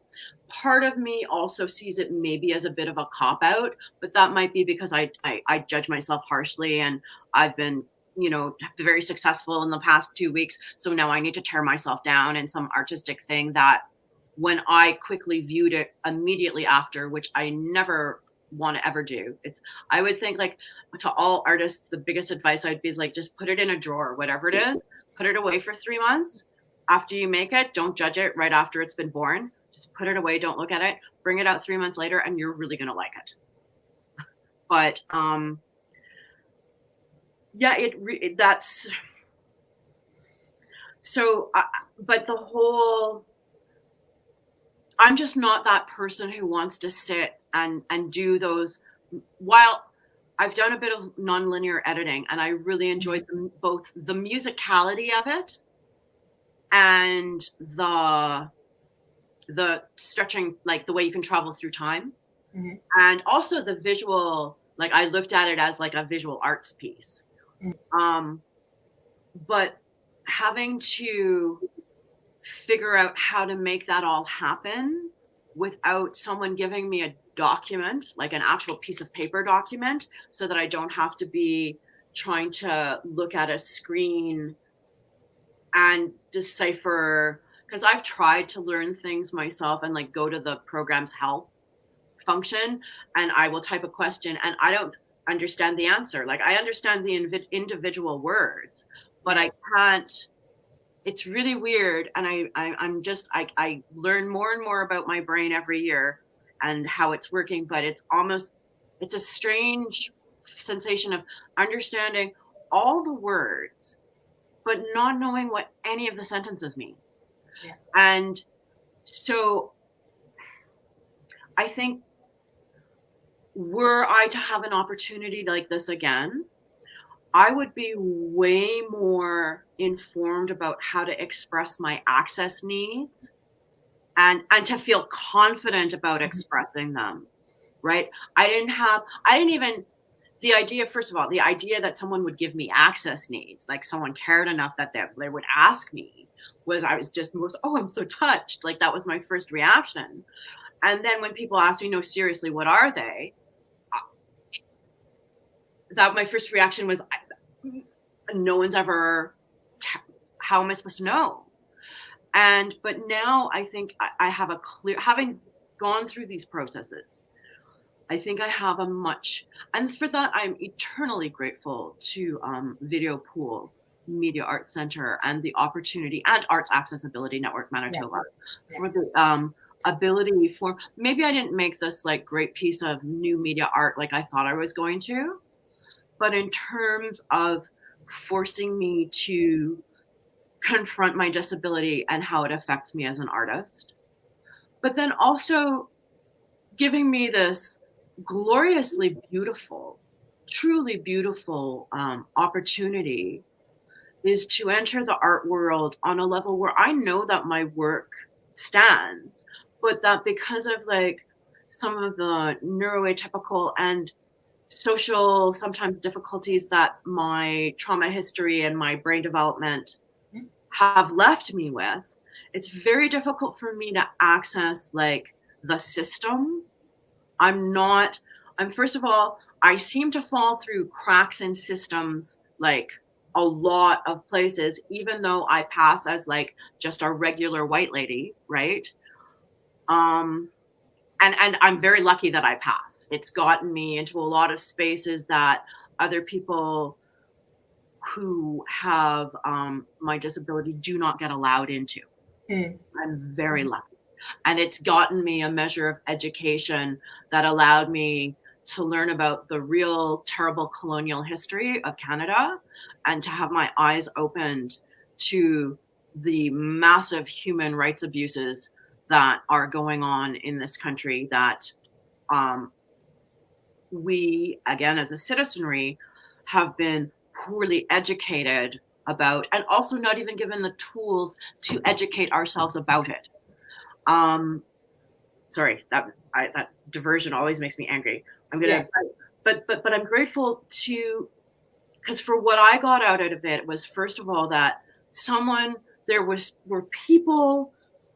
part of me also sees it maybe as a bit of a cop-out, but that might be because I judge myself harshly, and I've been very successful in the past 2 weeks. So now I need to tear myself down in some artistic thing that when I quickly viewed it immediately after, which I never want to ever do. I would think, like, to all artists, the biggest advice I'd be is like, just put it in a drawer, whatever it is, put it away for 3 months. After you make it, don't judge it right after it's been born. Just put it away. Don't look at it. Bring it out 3 months later and you're really going to like it. But, yeah, that's so, but the whole, I'm just not that person who wants to sit and do those. While I've done a bit of nonlinear editing and I really enjoyed both the musicality of it and the stretching, like the way you can travel through time, and also the visual, like I looked at it as like a visual arts piece. But having to figure out how to make that all happen without someone giving me a document, like an actual piece of paper document, so that I don't have to be trying to look at a screen and decipher, because I've tried to learn things myself and like go to the program's help function and I will type a question and I don't understand the answer. Like I understand the individual words, but I can't. It's really weird. And I learn more and more about my brain every year and how it's working, but it's a strange sensation of understanding all the words, but not knowing what any of the sentences mean. Yeah. And So I think, were I to have an opportunity like this again, I would be way more informed about how to express my access needs and to feel confident about expressing them, right? I didn't even, the idea, first of all, the idea that someone would give me access needs, like someone cared enough that they would ask me, I was just, oh, I'm so touched. Like, that was my first reaction. And then when people ask me, no, seriously, what are they? That my first reaction was, no one's ever, how am I supposed to know? But now I think I have a clear, having gone through these processes, I think I have a much, and for that, I'm eternally grateful to Video Pool Media Arts Center and the opportunity, and Arts Accessibility Network Manitoba, for the ability for, maybe I didn't make this like great piece of new media art like I thought I was going to, but in terms of forcing me to confront my disability and how it affects me as an artist, but then also giving me this gloriously beautiful, truly beautiful opportunity is to enter the art world on a level where I know that my work stands, but that because of like some of the neuroatypical and social sometimes difficulties that my trauma history and my brain development have left me with, it's very difficult for me to access like the system. First of all, I seem to fall through cracks in systems like a lot of places, even though I pass as like just a regular white lady, right? And I'm very lucky that I pass. It's gotten me into a lot of spaces that other people who have my disability do not get allowed into. I'm very lucky. And it's gotten me a measure of education that allowed me to learn about the real terrible colonial history of Canada and to have my eyes opened to the massive human rights abuses that are going on in this country that we, again, as a citizenry, have been poorly educated about, and also not even given the tools to educate ourselves about it. Sorry, that diversion always makes me angry. But I'm grateful to, because for what I got out of it was, first of all, that were people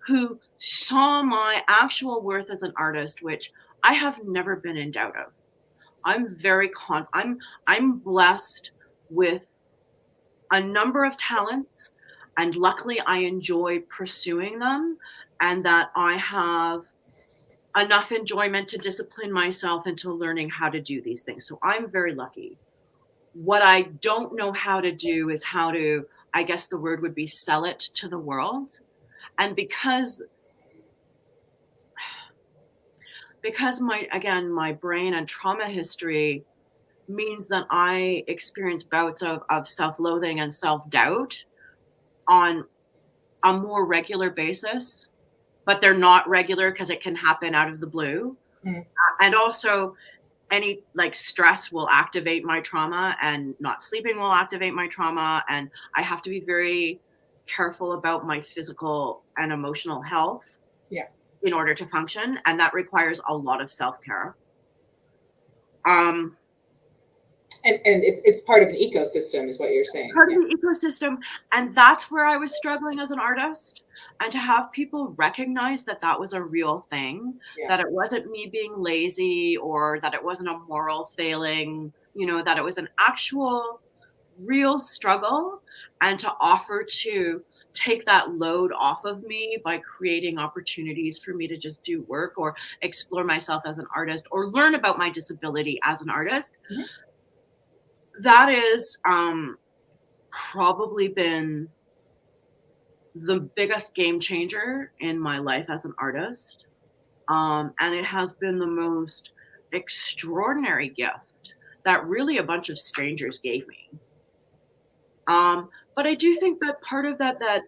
who saw my actual worth as an artist, which I have never been in doubt of. I'm blessed with a number of talents, and luckily I enjoy pursuing them, and that I have enough enjoyment to discipline myself into learning how to do these things. So I'm very lucky. What I don't know how to do is how to, I guess the word would be, sell it to the world. And because my brain and trauma history means that I experience bouts of self-loathing and self-doubt on a more regular basis, but they're not regular because it can happen out of the blue. And also any like stress will activate my trauma, and not sleeping will activate my trauma. And I have to be very careful about my physical and emotional health in order to function. And that requires a lot of self-care. And it's part of an ecosystem, is what you're saying. Part of the ecosystem. And that's where I was struggling as an artist. And to have people recognize that that was a real thing, that it wasn't me being lazy, or that it wasn't a moral failing, that it was an actual real struggle, and to offer to take that load off of me by creating opportunities for me to just do work or explore myself as an artist or learn about my disability as an artist. That is probably been the biggest game changer in my life as an artist. And it has been the most extraordinary gift that really a bunch of strangers gave me. But I do think that part of that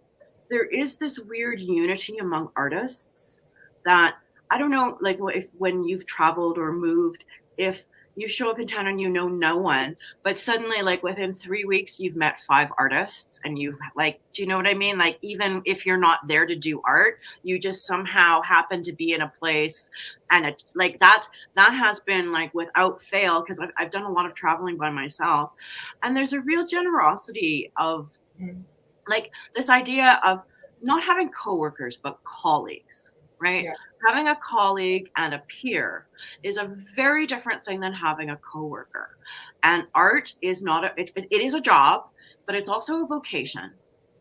there is this weird unity among artists that I don't know, like if when you've traveled or moved, if you show up in town and you know no one, but suddenly like within 3 weeks you've met 5 artists and you've like, do you know what I mean? Like even if you're not there to do art, you just somehow happen to be in a place, and it, like that has been like without fail, because I've done a lot of traveling by myself, and there's a real generosity of like this idea of not having coworkers but colleagues, right? Yeah. Having a colleague and a peer is a very different thing than having a coworker. And art is not it is a job, but it's also a vocation.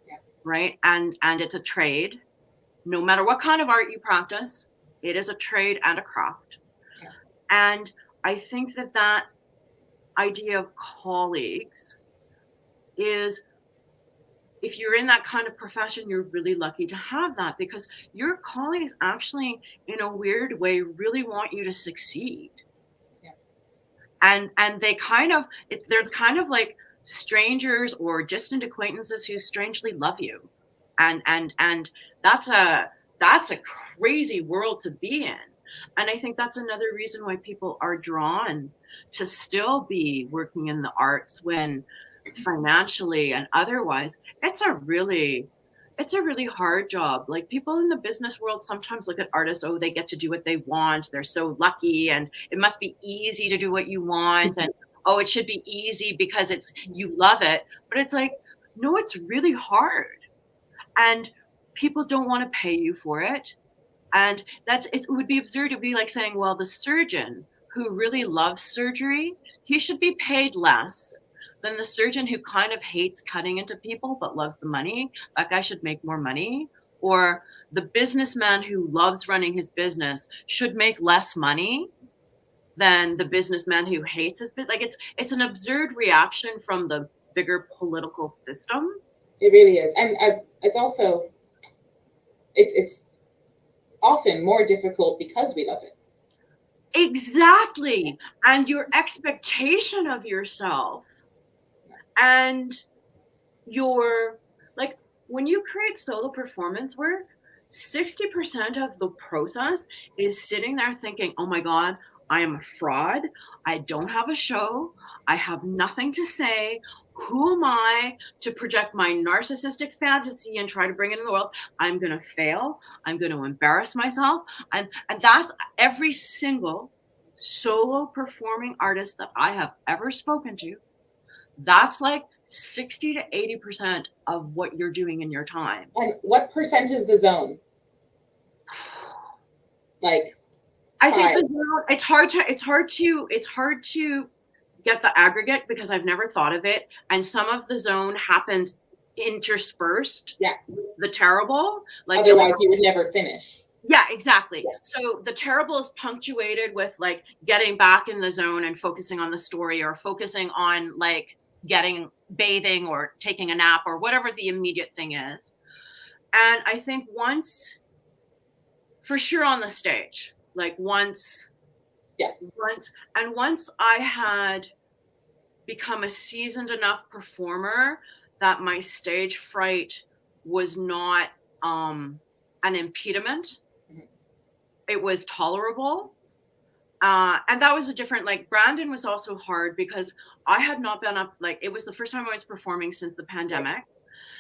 Yeah. Right? And it's a trade. No matter what kind of art you practice, it is a trade and a craft. Yeah. And I think that idea of colleagues is, if you're in that kind of profession, you're really lucky to have that, because your colleagues actually, in a weird way, really want you to succeed. Yeah. And they kind of, they're kind of like strangers or distant acquaintances who strangely love you. And that's a crazy world to be in. And I think that's another reason why people are drawn to still be working in the arts when financially and otherwise it's a really hard job. Like people in the business world sometimes look at artists, oh, they get to do what they want, they're so lucky, and it must be easy to do what you want, and oh, it should be easy because it's you love it. But it's like, no, it's really hard, and people don't want to pay you for it. And it would be absurd to be like saying, well, the surgeon who really loves surgery, he should be paid less than the surgeon who kind of hates cutting into people but loves the money. That guy should make more money. Or the businessman who loves running his business should make less money than the businessman who hates his business. Like it's an absurd reaction from the bigger political system. It really is. And it's also, it's often more difficult because we love it. Exactly. And your expectation of yourself and your, like, when you create solo performance work, 60% of the process is sitting there thinking, oh my God, I am a fraud. I don't have a show. I have nothing to say. Who am I to project my narcissistic fantasy and try to bring it in the world? I'm going to fail. I'm going to embarrass myself. And that's every single solo performing artist that I have ever spoken to. That's like 60 to 80% of what you're doing in your time. And what percent is the zone? Like, I think it's hard to get the aggregate because I've never thought of it. And some of the zone happens interspersed. Yeah. The terrible. Like otherwise you would never finish. Yeah, exactly. Yeah. So the terrible is punctuated with like getting back in the zone and focusing on the story, or focusing on like bathing or taking a nap or whatever the immediate thing is. And I think once, for sure on the stage, like once I had become a seasoned enough performer that my stage fright was not an impediment. It was tolerable. And that was a different, like Brandon was also hard because I had not been up, like it was the first time I was performing since the pandemic.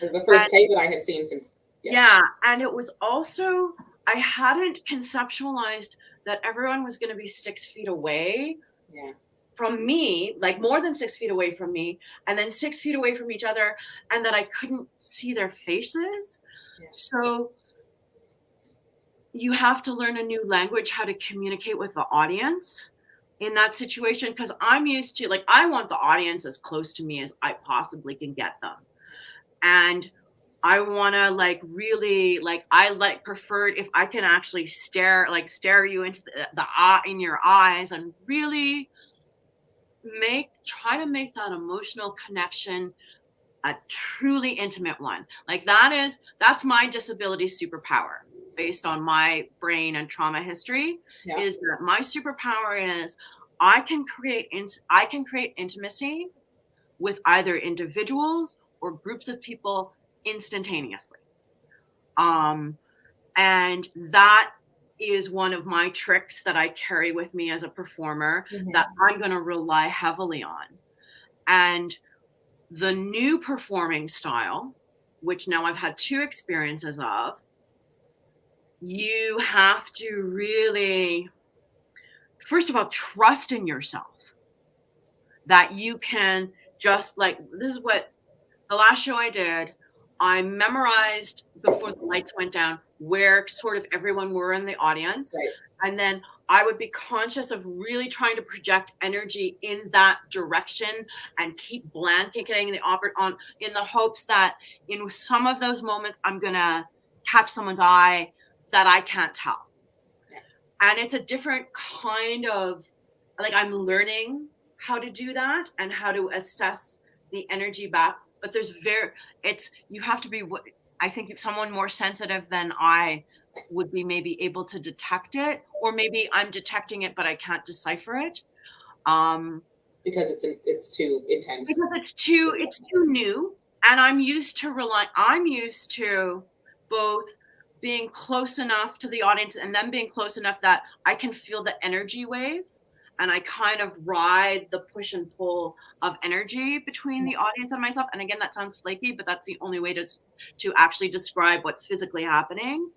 It was the first play that I had seen since. Yeah. And it was also, I hadn't conceptualized that everyone was going to be 6 feet away from me, like more than 6 feet away from me, and then 6 feet away from each other, and that I couldn't see their faces. Yeah. So you have to learn a new language, how to communicate with the audience in that situation. Because I'm used to, like, I want the audience as close to me as I possibly can get them. And I want to like really like, I like preferred if I can actually stare you into the eye in your eyes and really try to make that emotional connection a truly intimate one. Like that's my disability superpower based on my brain and trauma history. Yeah. Is that my superpower is I can create intimacy with either individuals or groups of people instantaneously. And that is one of my tricks that I carry with me as a performer that I'm going to rely heavily on. And the new performing style, which now I've had 2 experiences of, you have to really, first of all, trust in yourself that you can just like, this is what the last show I did, I memorized before the lights went down where sort of everyone were in the audience. Right. And then I would be conscious of really trying to project energy in that direction and keep blanketing the opera on in the hopes that in some of those moments, I'm going to catch someone's eye that I can't tell. Yeah. And it's a different kind of, like, I'm learning how to do that and how to assess the energy back. But you have to be, I think, if someone more sensitive than I would be maybe able to detect it, or maybe I'm detecting it, but I can't decipher it. Because it's too intense. Because it's too new. And I'm used to both being close enough to the audience and then being close enough that I can feel the energy wave. And I kind of ride the push and pull of energy between the audience and myself. And again, that sounds flaky, but that's the only way to actually describe what's physically happening.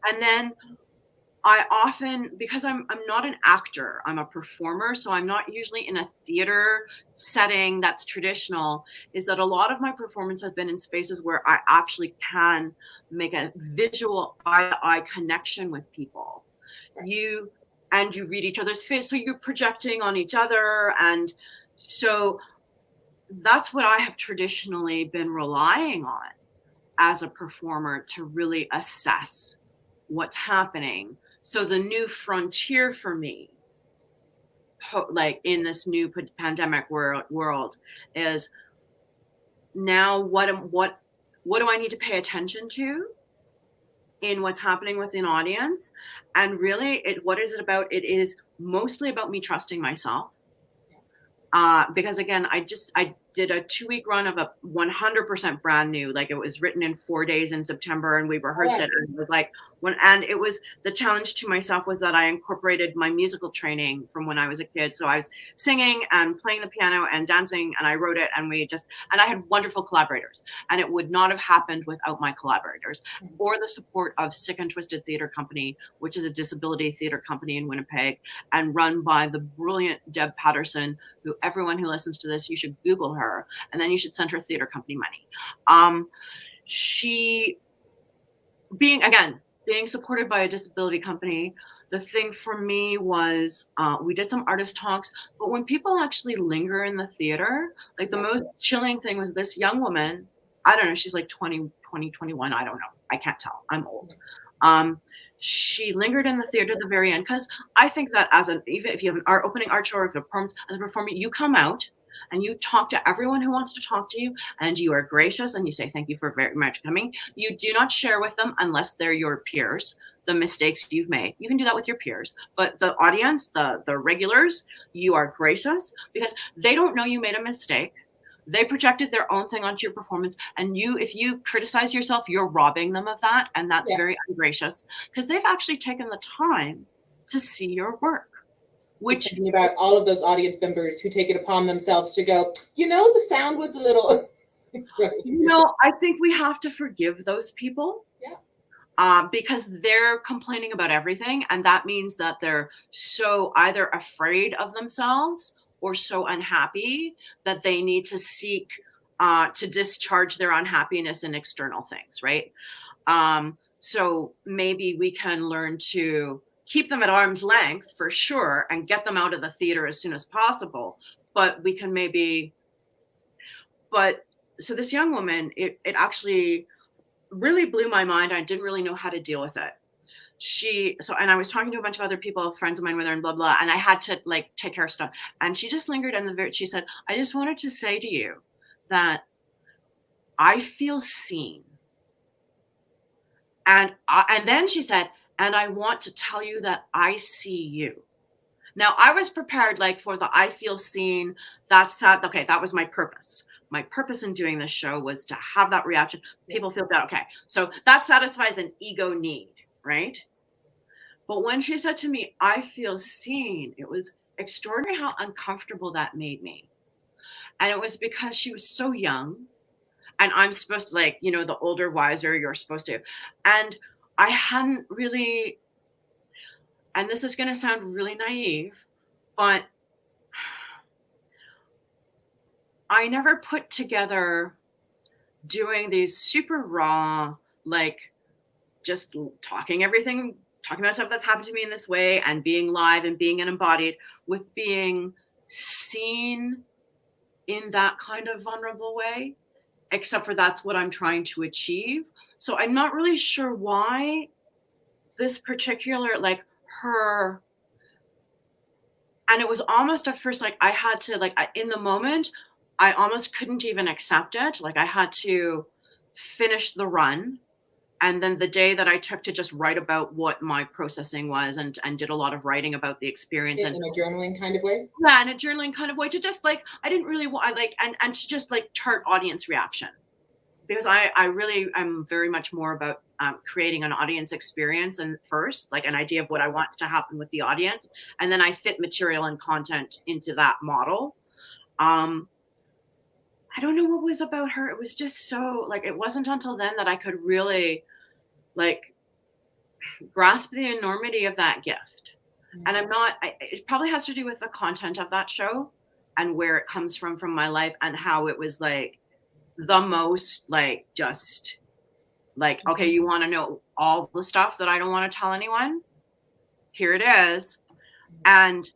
And then I often, because I'm not an actor, I'm a performer, so I'm not usually in a theater setting that's traditional, is that a lot of my performance has been in spaces where I actually can make a visual eye-to-eye connection with people. You read each other's face, so you're projecting on each other. And so that's what I have traditionally been relying on as a performer to really assess what's happening. So the new frontier for me, like in this new pandemic world, is now what do I need to pay attention to in what's happening with an audience? And really, what is it about? It is mostly about me trusting myself. Because again, I did a 2-week run of a 100% brand new, like it was written in 4 days in September, and we rehearsed it. And it was like the challenge to myself was that I incorporated my musical training from when I was a kid. So I was singing and playing the piano and dancing, and I wrote it, and I had wonderful collaborators, and it would not have happened without my collaborators or the support of Sick and Twisted Theatre Company, which is a disability theatre company in Winnipeg and run by the brilliant Deb Patterson, who everyone who listens to this, you should Google her, and then you should send her theater company money. She being supported by a disability company, the thing for me was we did some artist talks, but when people actually linger in the theater, like the most chilling thing was this young woman, I don't know, she's like 20, 21, I don't know, I can't tell, I'm old. She lingered in the theater at the very end, because I think that even if you have an opening art show or if you're as a performer, you come out and you talk to everyone who wants to talk to you, and you are gracious and you say thank you for very much coming. You do not share with them, unless they're your peers, the mistakes you've made. You can do that with your peers, but the audience, the regulars, you are gracious because they don't know you made a mistake. They projected their own thing onto your performance, and if you criticize yourself, you're robbing them of that, and that's very ungracious, because they've actually taken the time to see your work. Just thinking about all of those audience members who take it upon themselves to go, the sound was a little. I think we have to forgive those people. Because they're complaining about everything, and that means that they're so either afraid of themselves or so unhappy that they need to seek to discharge their unhappiness in external things, right? So maybe we can learn to keep them at arm's length for sure and get them out of the theater as soon as possible. But we can so this young woman, it actually really blew my mind. I didn't really know how to deal with it. And I was talking to a bunch of other people, friends of mine were there and blah, blah, and I had to take care of stuff. And she just lingered she said, I just wanted to say to you that I feel seen. And then she said, and I want to tell you that I see you. Now I was prepared for the I feel seen. That's sad. Okay. That was my purpose. my purpose in doing this show was to have that reaction. People feel that, okay. So that satisfies an ego need, right? But when she said to me, I feel seen, it was extraordinary how uncomfortable that made me. And it was because she was so young. And I'm supposed to, like, you know, the older, wiser, you're supposed to. And I hadn't really, and this is going to sound really naive, but I never put together doing these super raw, like just talking about stuff that's happened to me in this way and being live and being embodied with being seen in that kind of vulnerable way, except for that's what I'm trying to achieve. So I'm not really sure why this particular, like her, and it was almost at first, like I had to, like in the moment, I almost couldn't even accept it. Like I had to finish the run. And then the day that I took to just write about what my processing was and did a lot of writing about the experience. In a journaling kind of way? Yeah, in a journaling kind of way, to just like, I didn't really want, and to just like chart audience reaction. Because I really am very much more about creating an audience experience and first, like an idea of what I want to happen with the audience. And then I fit material and content into that model. I don't know what was about her. It was just so, like, it wasn't until then that I could really like grasp the enormity of that gift. And it probably has to do with the content of that show and where it comes from my life and how it was like the most like, just like, okay, you want to know all the stuff that I don't want to tell anyone? Here it is. And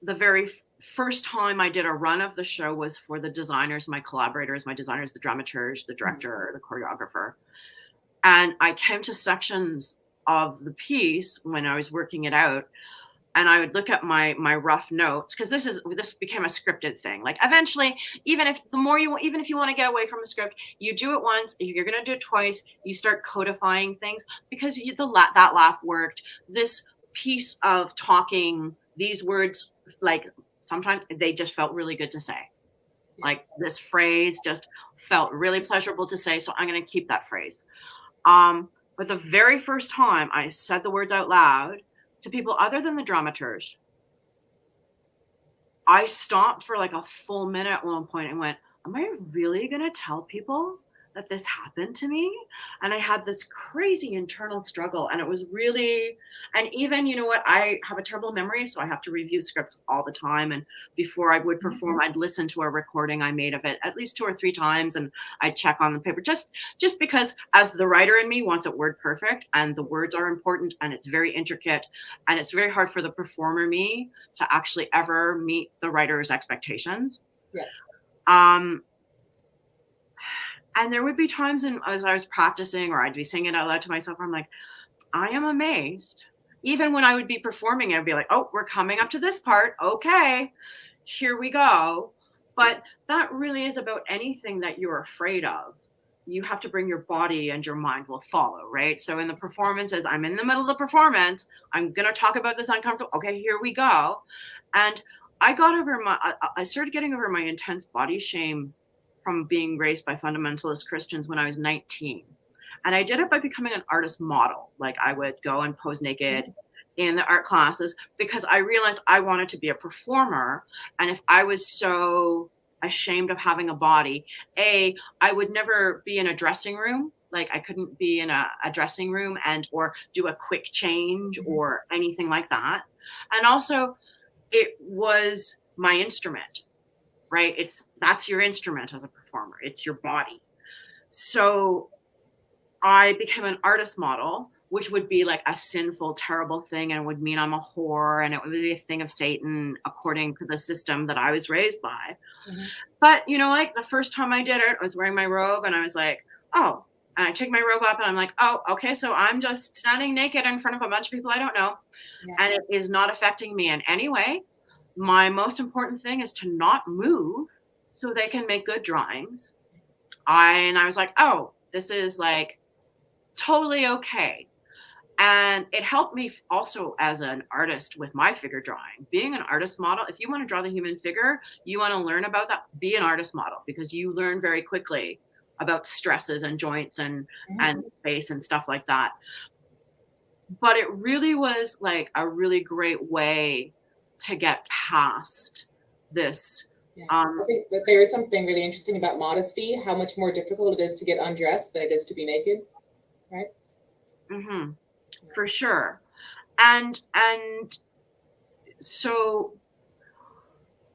the very first time I did a run of the show was for the designers, my collaborators, the dramaturge, the director, the choreographer. And I came to sections of the piece when I was working it out, and I would look at my rough notes, because this became a scripted thing. Like eventually, even if you want to get away from the script, you do it once, you're going to do it twice, you start codifying things, because that laugh worked. This piece of talking, these words, like sometimes they just felt really good to say. Like this phrase just felt really pleasurable to say, so I'm going to keep that phrase. But the very first time I said the words out loud to people other than the dramaturge, I stopped for like a full minute at one point and went, am I really going to tell people that this happened to me? And I had this crazy internal struggle, and it was really, and even, you know what, I have a terrible memory, so I have to review scripts all the time. And before I would perform, I'd listen to a recording I made of it at least 2 or 3 times, and I'd check on the paper, just because as the writer in me wants it word perfect, and the words are important, and it's very intricate, and it's very hard for the performer me to actually ever meet the writer's expectations. Yeah. And there would be times as I was practicing, or I'd be singing it out loud to myself, where I'm like, I am amazed. Even when I would be performing, I'd be like, oh, we're coming up to this part. Okay, here we go. But that really is about anything that you're afraid of. You have to bring your body, and your mind will follow, right? So in the performances, I'm in the middle of the performance. I'm going to talk about this uncomfortable. Okay, here we go. And I started getting over my intense body shame from being raised by fundamentalist Christians when I was 19. And I did it by becoming an artist model. Like I would go and pose naked in the art classes, because I realized I wanted to be a performer. And if I was so ashamed of having a body, I would never be in a dressing room. Like I couldn't be in a dressing room or do a quick change or anything like that. And also it was my instrument, right? That's your instrument as a performer. It's your body. So I became an artist model, which would be like a sinful, terrible thing, and it would mean I'm a whore, and it would be a thing of Satan according to the system that I was raised by. But you know, like the first time I did it, I was wearing my robe, and I was like, oh, and I take my robe up, and I'm like, oh, okay, so I'm just standing naked in front of a bunch of people I don't know, and it is not affecting me in any way. My most important thing is to not move so they can make good drawings. And I was like, oh, this is like totally okay. And it helped me also as an artist with my figure drawing. Being an artist model, if you want to draw the human figure, you want to learn about that, be an artist model, because you learn very quickly about stresses and joints and space and stuff like that. But it really was like a really great way to get past this. Yeah. I think that there is something really interesting about modesty, how much more difficult it is to get undressed than it is to be naked, right? For sure. And so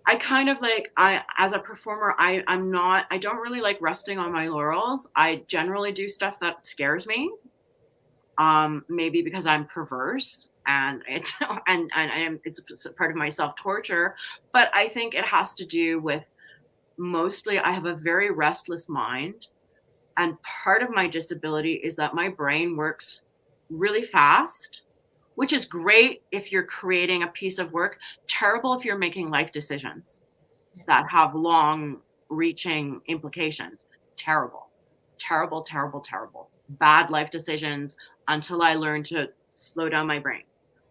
I kind of like, as a performer, I don't really like resting on my laurels. I generally do stuff that scares me. Maybe because I'm perverse and it's it's a part of my self-torture, but I think it has to do with, mostly I have a very restless mind, and part of my disability is that my brain works really fast, which is great if you're creating a piece of work, terrible if you're making life decisions that have long reaching implications. Terrible, terrible, terrible, terrible. Bad life decisions until I learn to slow down my brain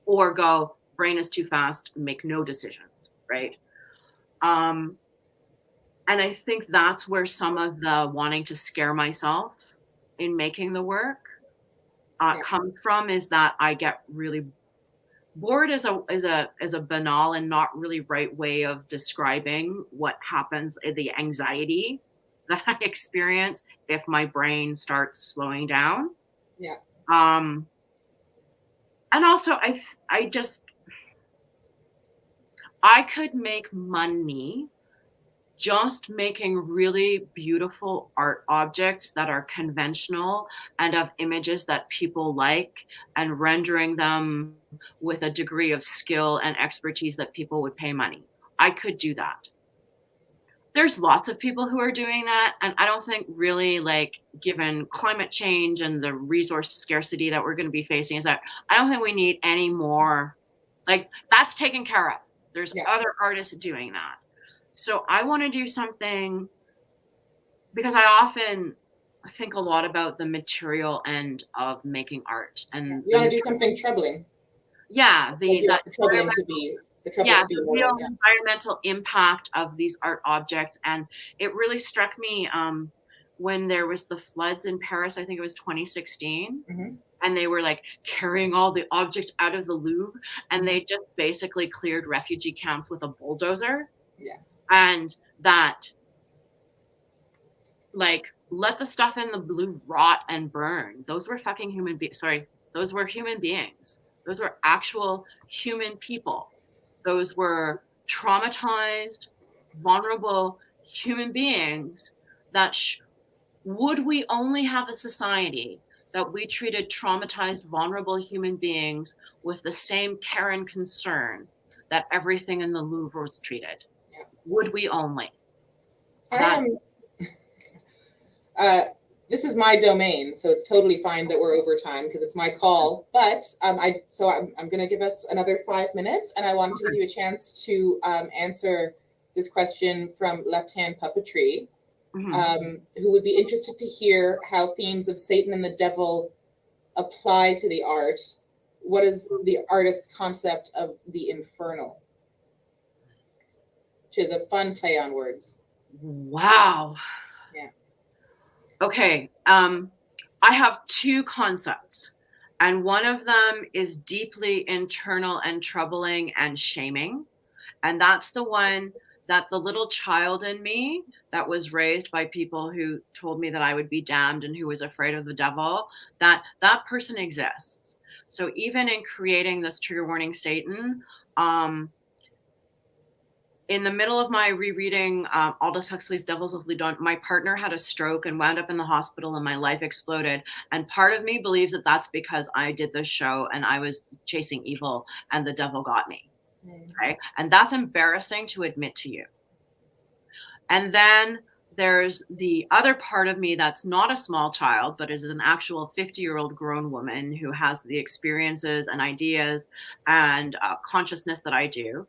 or go, brain is too fast, make no decisions, right? And I think that's where some of the wanting to scare myself in making the work comes from, is that I get really bored is a banal and not really right way of describing what happens, the anxiety that I experience if my brain starts slowing down. Yeah. And also I could make money just making really beautiful art objects that are conventional and of images that people like, and rendering them with a degree of skill and expertise that people would pay money. I could do that. There's lots of people who are doing that, and I don't think really, like, given climate change and the resource scarcity that we're going to be facing, is that I don't think we need any more, like, that's taken care of. There's other artists doing that. So I want to do something, because I often think a lot about the material end of making art. And you want to do something troubling. Yeah, the troubling to be the real environmental impact of these art objects. And it really struck me when there was the floods in Paris, I think it was 2016. And they were like carrying all the objects out of the Louvre, and they just basically cleared refugee camps with a bulldozer. Yeah. And that, like, let the stuff in the Louvre rot and burn. Those were fucking human beings. Sorry, those were human beings. Those were actual human people. Those were traumatized, vulnerable human beings that would we only have a society that we treated traumatized, vulnerable human beings with the same care and concern that everything in the Louvre was treated? Would we only? This is my domain, so it's totally fine that we're over time because it's my call. But I'm going to give us another 5 minutes, and I wanted to give you a chance to answer this question from Left Hand Puppetry, who would be interested to hear how themes of Satan and the devil apply to the art. What is the artist's concept of the infernal? Which is a fun play on words. Wow. Yeah. Okay. I have two concepts, and one of them is deeply internal and troubling and shaming. And that's the one that the little child in me that was raised by people who told me that I would be damned and who was afraid of the devil, that person exists. So even in creating this trigger warning Satan, in the middle of my rereading Aldous Huxley's Devils of Loudun, my partner had a stroke and wound up in the hospital, and my life exploded. And part of me believes that that's because I did this show and I was chasing evil and the devil got me. Okay? And that's embarrassing to admit to you. And then there's the other part of me that's not a small child, but is an actual 50-year-old grown woman who has the experiences and ideas and consciousness that I do.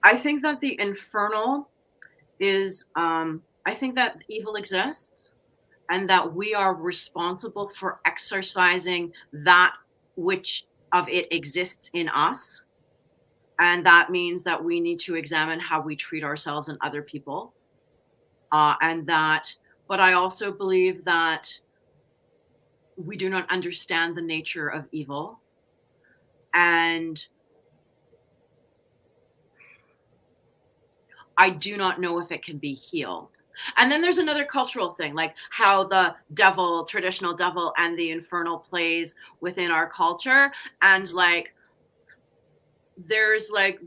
I think that the infernal is, I think that evil exists, and that we are responsible for exercising that which of it exists in us. And that means that we need to examine how we treat ourselves and other people. But I also believe that we do not understand the nature of evil. And I do not know if it can be healed. And then there's another cultural thing, like how the devil, traditional devil, and the infernal plays within our culture. And like, there's like,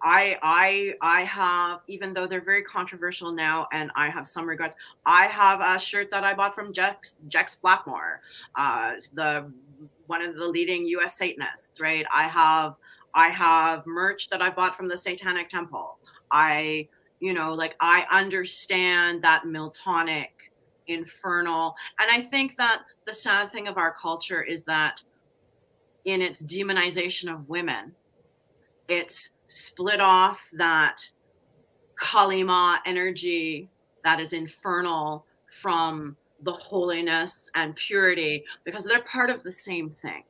I have, even though they're very controversial now, and I have some regrets, I have a shirt that I bought from Jex Blackmore, one of the leading US Satanists, right? I have merch that I bought from the Satanic Temple. I understand that Miltonic, infernal, and I think that the sad thing of our culture is that in its demonization of women, it's split off that Kalima energy that is infernal from the holiness and purity, because they're part of the same thing,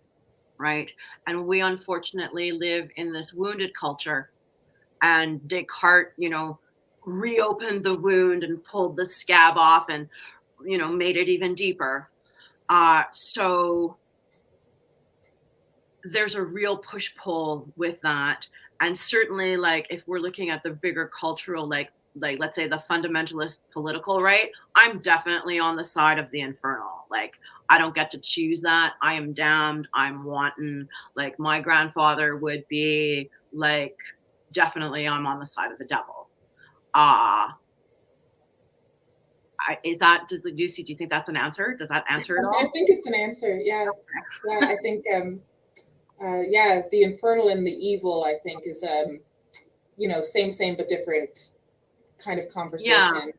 right? And we unfortunately live in this wounded culture, and Descartes, reopened the wound and pulled the scab off and, made it even deeper. So there's a real push-pull with that. And certainly, like, if we're looking at the bigger cultural, like let's say the fundamentalist political right, I'm definitely on the side of the infernal. Like, I don't get to choose that. I am damned. I'm wanton. Like, my grandfather would be like, definitely I'm on the side of the devil. Lucie, do you think that's an answer? Does that answer it all? I think it's an answer. Yeah. Yeah. I think, the infernal and the evil, I think, is, same, but different kind of conversation. Yeah.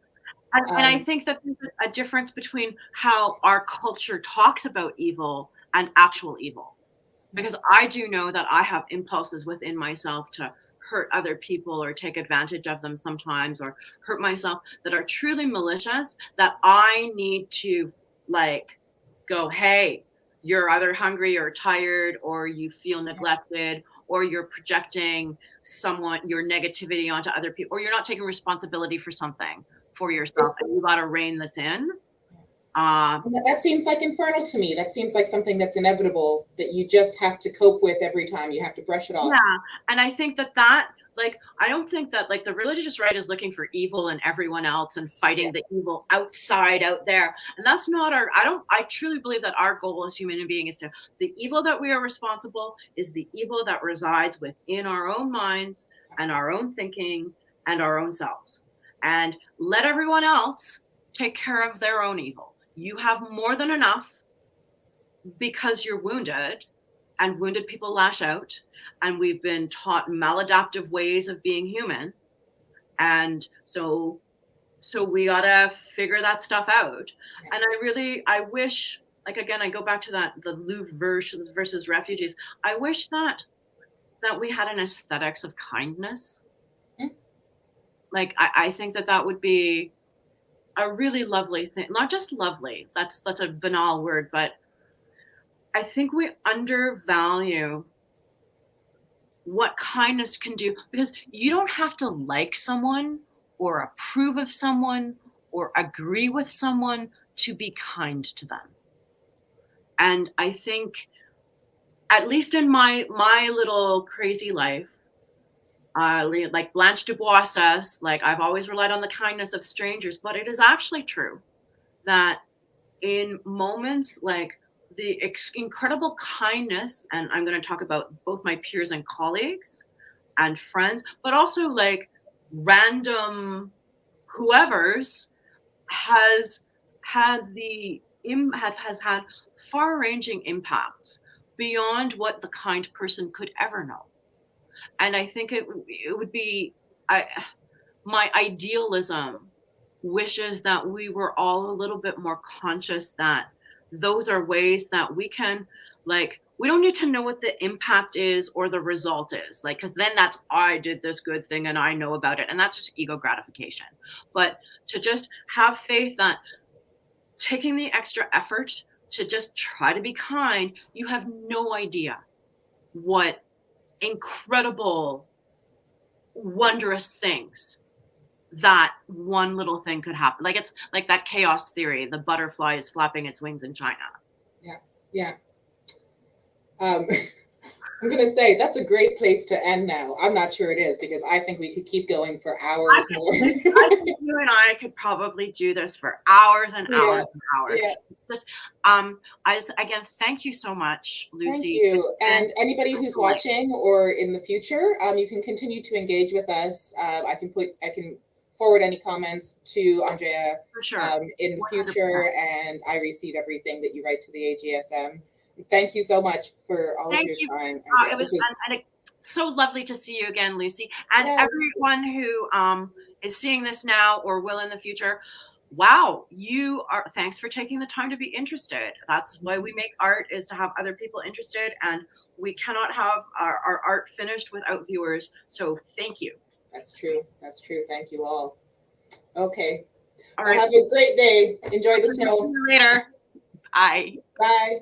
And I think that there's a difference between how our culture talks about evil and actual evil. Because I do know that I have impulses within myself to hurt other people or take advantage of them sometimes, or hurt myself, that are truly malicious, that I need to like go, hey, you're either hungry or tired, or you feel neglected, or you're projecting your negativity onto other people, or you're not taking responsibility for something for yourself, and you got to rein this in. That seems like infernal to me. That seems like something that's inevitable, that you just have to cope with every time. You have to brush it off. Yeah, and I think that like, I don't think that like the religious right is looking for evil in everyone else and fighting the evil outside out there. And that's not I truly believe that our goal as human beings is the evil that we are responsible is the evil that resides within our own minds and our own thinking and our own selves. And let everyone else take care of their own evil. You have more than enough because you're wounded, and wounded people lash out, and we've been taught maladaptive ways of being human. And so we gotta figure that stuff out. And I wish, like, again, I go back to the Louvre versus refugees. I wish that we had an aesthetics of kindness. Like, I think that would be a really lovely thing. Not just lovely, that's a banal word, but I think we undervalue what kindness can do, because you don't have to like someone or approve of someone or agree with someone to be kind to them. And I think, at least in my little crazy life, like Blanche Dubois says, like, I've always relied on the kindness of strangers, but it is actually true that in moments like the incredible kindness, and I'm going to talk about both my peers and colleagues and friends, but also like random whoever's, has had far-ranging impacts beyond what the kind person could ever know. And I think it would be, my idealism wishes that we were all a little bit more conscious that those are ways that we can, like, we don't need to know what the impact is or the result is, like, because then that's, I did this good thing and I know about it, and that's just ego gratification. But to just have faith that taking the extra effort to just try to be kind, you have no idea what incredible, wondrous things that one little thing could happen. Like it's like that chaos theory, the butterfly is flapping its wings in China. Yeah. I'm going to say that's a great place to end now. I'm not sure it is, because I think we could keep going for hours more. I think you and I could probably do this for hours and hours and hours. Yeah. Just, again, thank you so much, Lucie. Thank you. And anybody who's watching or in the future, you can continue to engage with us. I can forward any comments to Andrea for sure. In the future, 100%. And I receive everything that you write to the AGSM. Thank you so much for all of your time. It was so lovely to see you again, Lucie. And everyone who is seeing this now or will in the future, wow, thanks for taking the time to be interested. That's why we make art, is to have other people interested, and we cannot have our art finished without viewers. So thank you. That's true. That's true. Thank you all. Okay. All right. Have a great day. Enjoy the snow. See you later. Bye. Bye.